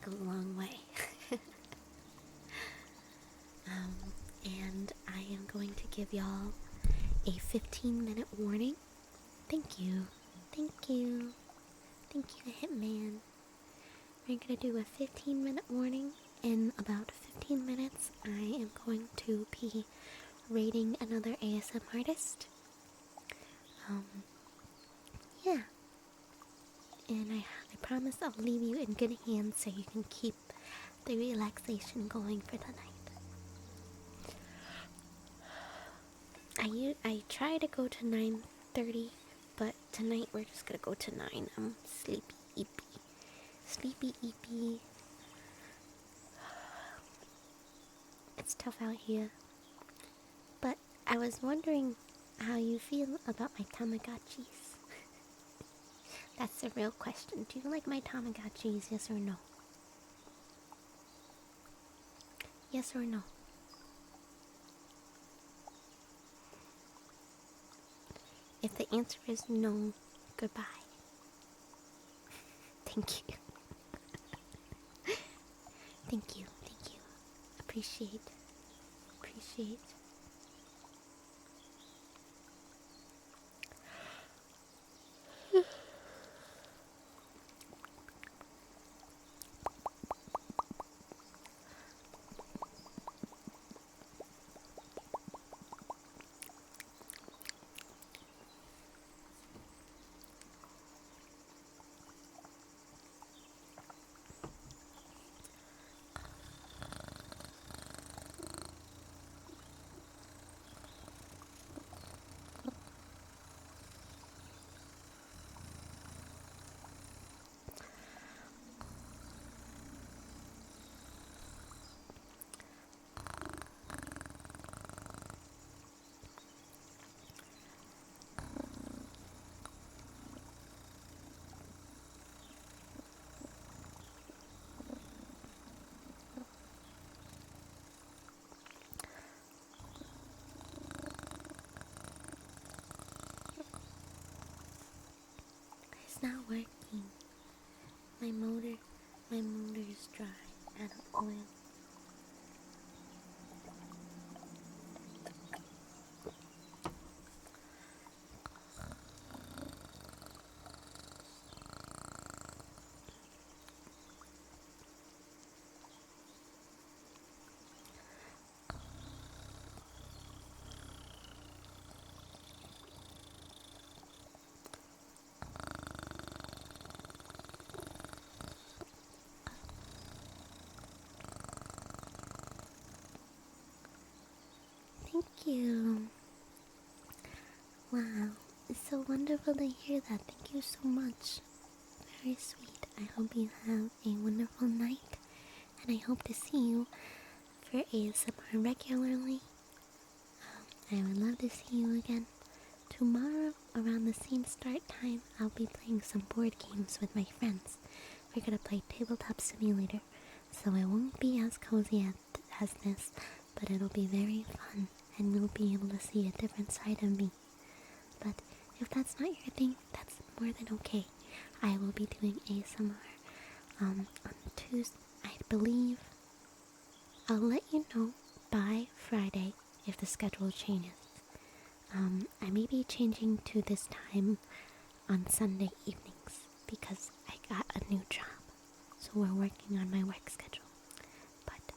goes a long way. And I am going to give y'all a 15-minute warning. Thank you, Hitman. We're going to do a 15-minute warning. In about 15 minutes, I am going to be rating another ASM artist. Yeah. And I promise I'll leave you in good hands so you can keep the relaxation going for the night. I try to go to 9:30, but tonight we're just gonna go to 9. I'm sleepy. It's tough out here. But I was wondering how you feel about my Tamagotchis. That's the real question. Do you like my Tamagotchis, yes or no? Yes or no? If the answer is no, goodbye. Thank you. Thank you. Appreciate. It's not working. My motor is dry. Out of oil. Thank you. Wow, it's so wonderful to hear that. Thank you so much. Very sweet. I hope you have a wonderful night, and I hope to see you for ASMR regularly. I would love to see you again. Tomorrow, around the same start time, I'll be playing some board games with my friends. We're gonna play Tabletop Simulator, so it won't be as cozy as this, but it'll be very fun, and you'll be able to see a different side of me. But if that's not your thing, that's more than okay. I will be doing ASMR on Tuesday, I believe. I'll let you know by Friday if the schedule changes. I may be changing to this time on Sunday evenings because I got a new job. So we're working on my work schedule. But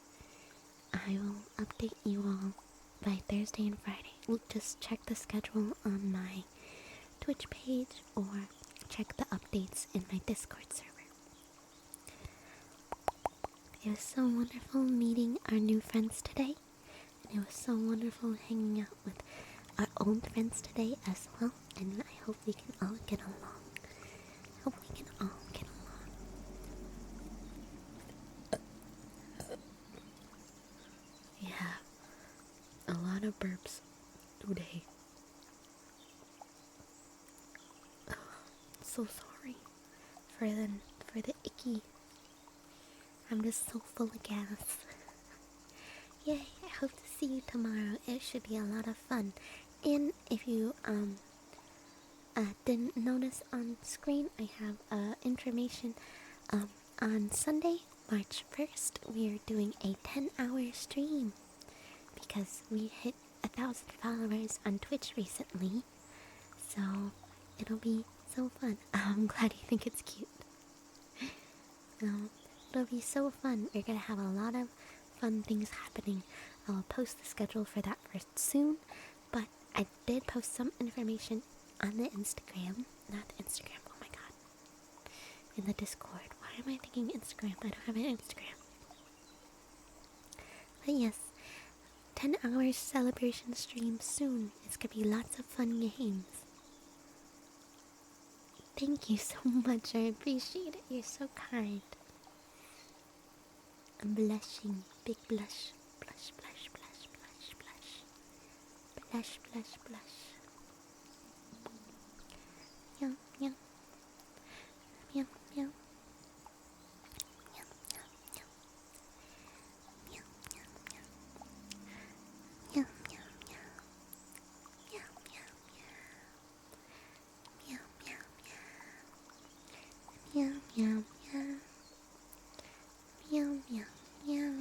I will update you all by Thursday and Friday. Just check the schedule on my Twitch page or check the updates in my Discord server. It was so wonderful meeting our new friends today. And it was so wonderful hanging out with our old friends today as well. And I hope we can all get along. Yeah, a lot of burps today. So sorry for the icky. I'm just so full of gas. Yay, I hope to see you tomorrow. It should be a lot of fun. And if you didn't notice on screen, I have information on Sunday, March 1st, we are doing a 10-hour stream because we hit 1,000 followers on Twitch recently. So it'll be so fun. I'm glad you think it's cute. It'll be so fun. We're gonna have a lot of fun things happening. I'll post the schedule for that soon, but I did post some information on the Instagram. Not the Instagram, oh my god. In the Discord. Why am I thinking Instagram? I don't have an Instagram. But yes, 10 hours celebration stream soon. It's gonna be lots of fun games. Thank you so much. I appreciate it. You're so kind. I'm blushing. Big blush. Blush, blush, blush, blush, blush. Blush, blush, blush. Meow, meow. Meow, meow. Meow, meow, meow. Meow, meow, meow. Meow, meow, meow. Meow, meow, meow. Meow, meow, meow. Meow, meow, meow. Meow, meow, meow.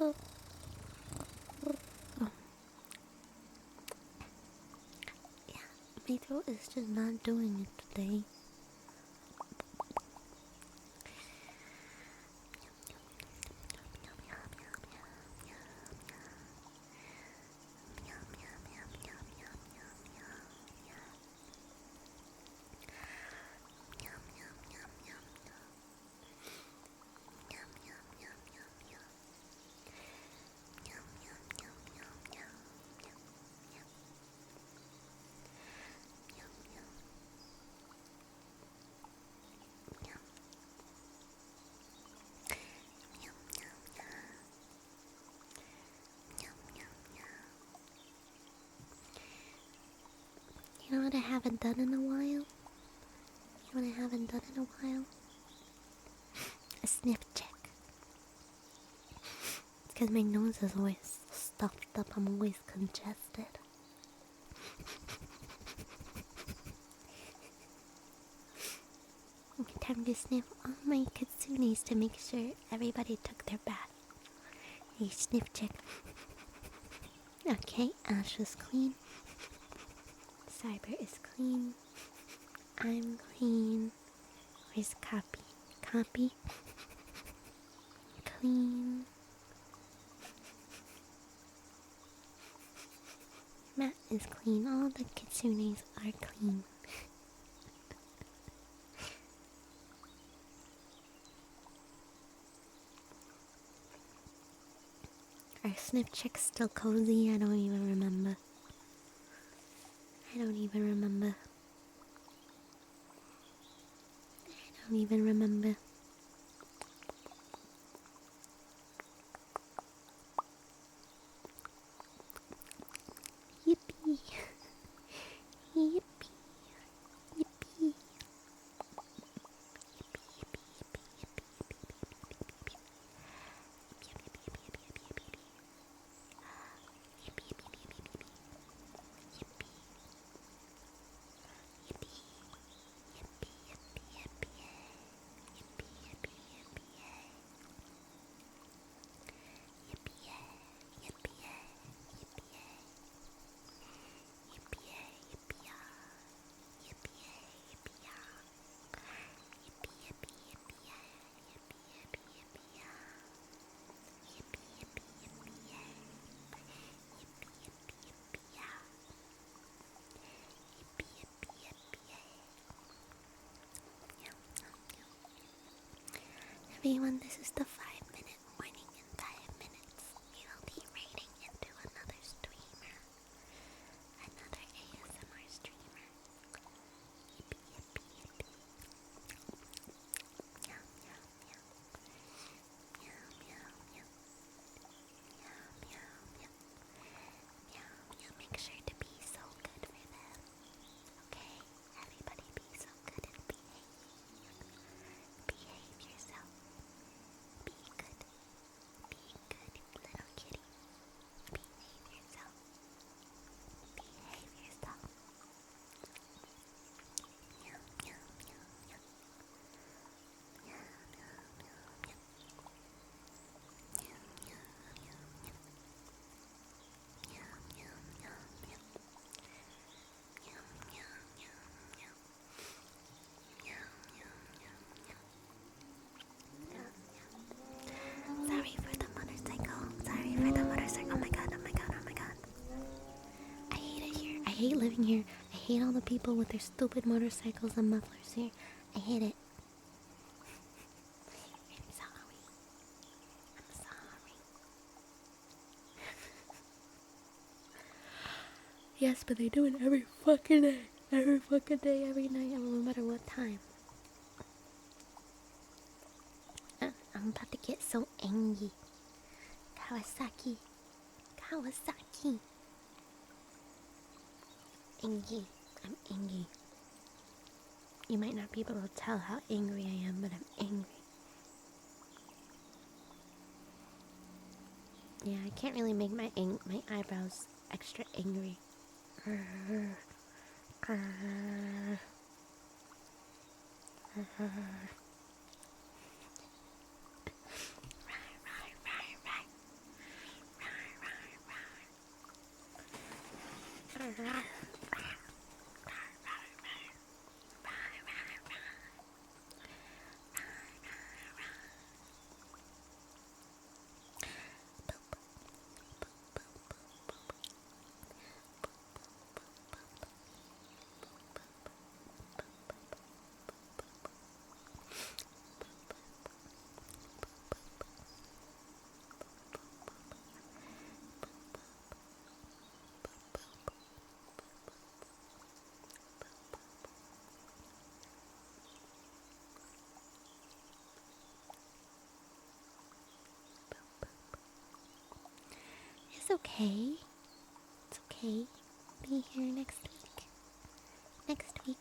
Oh. Yeah, my throat is just not doing it today. haven't done in a while? You know what I haven't done in a while? A sniff check. It's because my nose is always stuffed up. I'm always congested. Time to sniff all my kitsunes to make sure everybody took their bath. A sniff check. Okay, Ash is clean. Cyber is clean. I'm clean. Where's Copy? Copy. Clean. Matt is clean. All the kitsunes are clean. Are sniff checks still cozy? I don't even remember. I don't even remember. Yippee. Yippee. Yippee. Everyone, this is the 5-minute warning. In 5 minutes, we will be raiding into another streamer. Another ASMR streamer. Yippee, yippee, yippee. Meow, meow, meow. Meow, meow, meow. Meow, meow, meow. Meow, meow. Make sure to be so good for them. Okay? Everybody be so good and behave. Behave yourself. Be good. Be good, little kitty. Behave yourself. Behave yourself. Meow, meow, meow, meow. Meow, meow, meow, meow. Meow, meow, meow, meow. Meow, meow, meow, meow. Meow, meow, meow, meow. Meow, meow, meow, meow. Sorry for the motorcycle. Sorry for the motorcycle. Oh my god, oh my god, oh my god. I hate it here. I hate living here. I hate all the people with their stupid motorcycles and mufflers here. I hate it. I'm sorry. I'm sorry. Yes, but they do it every fucking day. Every fucking day, every night, no matter what time. I'm about to get so angry. Kawasaki. Kawasaki. Angry. I'm angry. You might not be able to tell how angry I am, but I'm angry. Yeah, I can't really make my eyebrows extra angry. It's okay. It's okay. Be here next week. next week.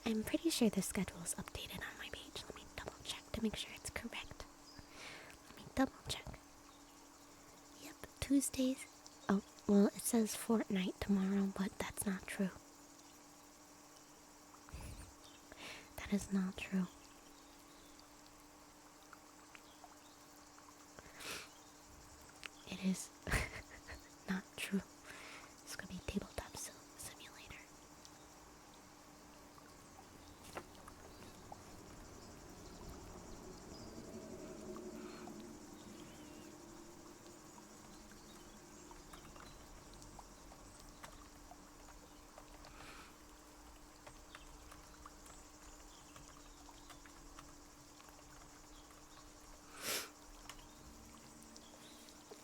I'm pretty sure the schedule is updated on my page. Let me double check to make sure it's correct. Let me double check. Yep, Tuesdays. Oh, well, it says fortnight tomorrow, but that's not true. That is not true. It is not true. It's gonna be tabletop simulator.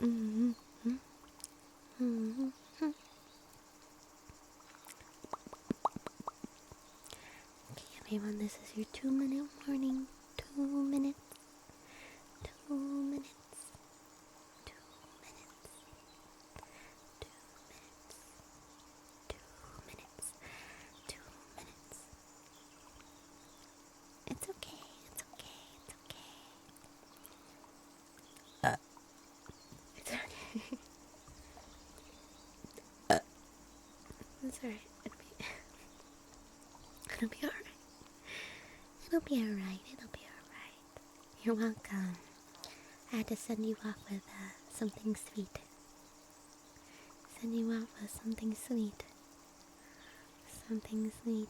Mm-hmm. Mm-hmm. Okay, everyone, this is your 2-minute warning. 2 minutes. 2 minutes. 2 minutes. 2 minutes. 2 minutes. 2 minutes. It's okay. It's okay. It's okay. It's okay. It's alright. It'll be alright. It'll be alright. It'll be alright. You're welcome. I had to send you off with something sweet. Send you off with something sweet. Something sweet.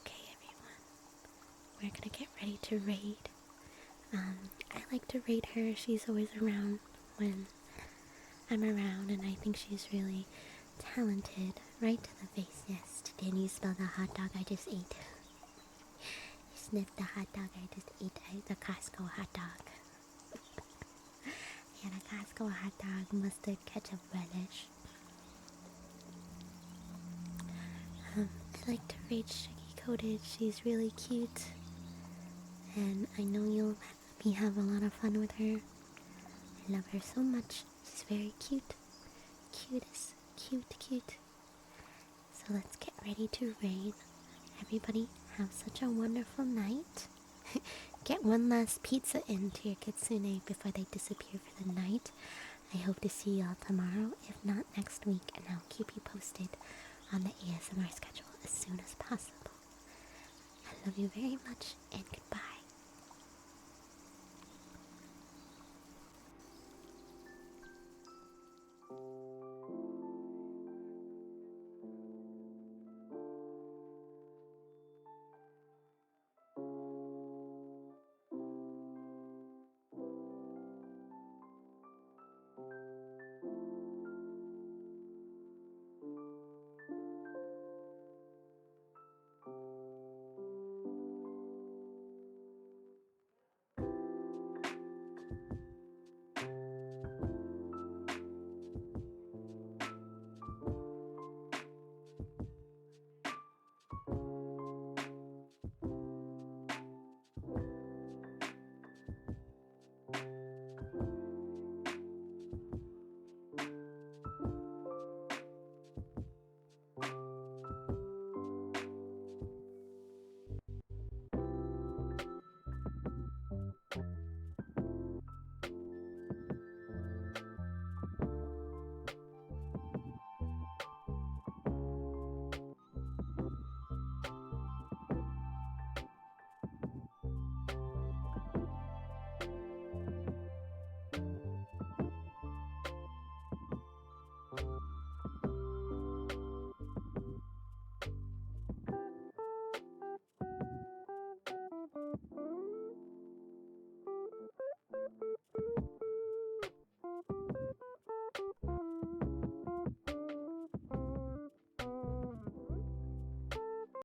Okay, everyone. We're gonna get ready to raid. I like to raid her. She's always around when I'm around, and I think she's really talented. Right to the face, yes. Didn't you smell the hot dog I just ate? You sniffed the hot dog I just ate. The Costco hot dog. Yeah, the Costco hot dog, mustard, ketchup, relish. I like to raid Sugar Coated. She's really cute. And I know you'll let me have a lot of fun with her. I love her so much. She's very cute. Cutest. Cute. So let's get ready to raid. Everybody have such a wonderful night. Get one last pizza into your kitsune before they disappear for the night. I hope to see y'all tomorrow, if not next week, and I'll keep you posted on the ASMR schedule as soon as possible. I love you very much, and good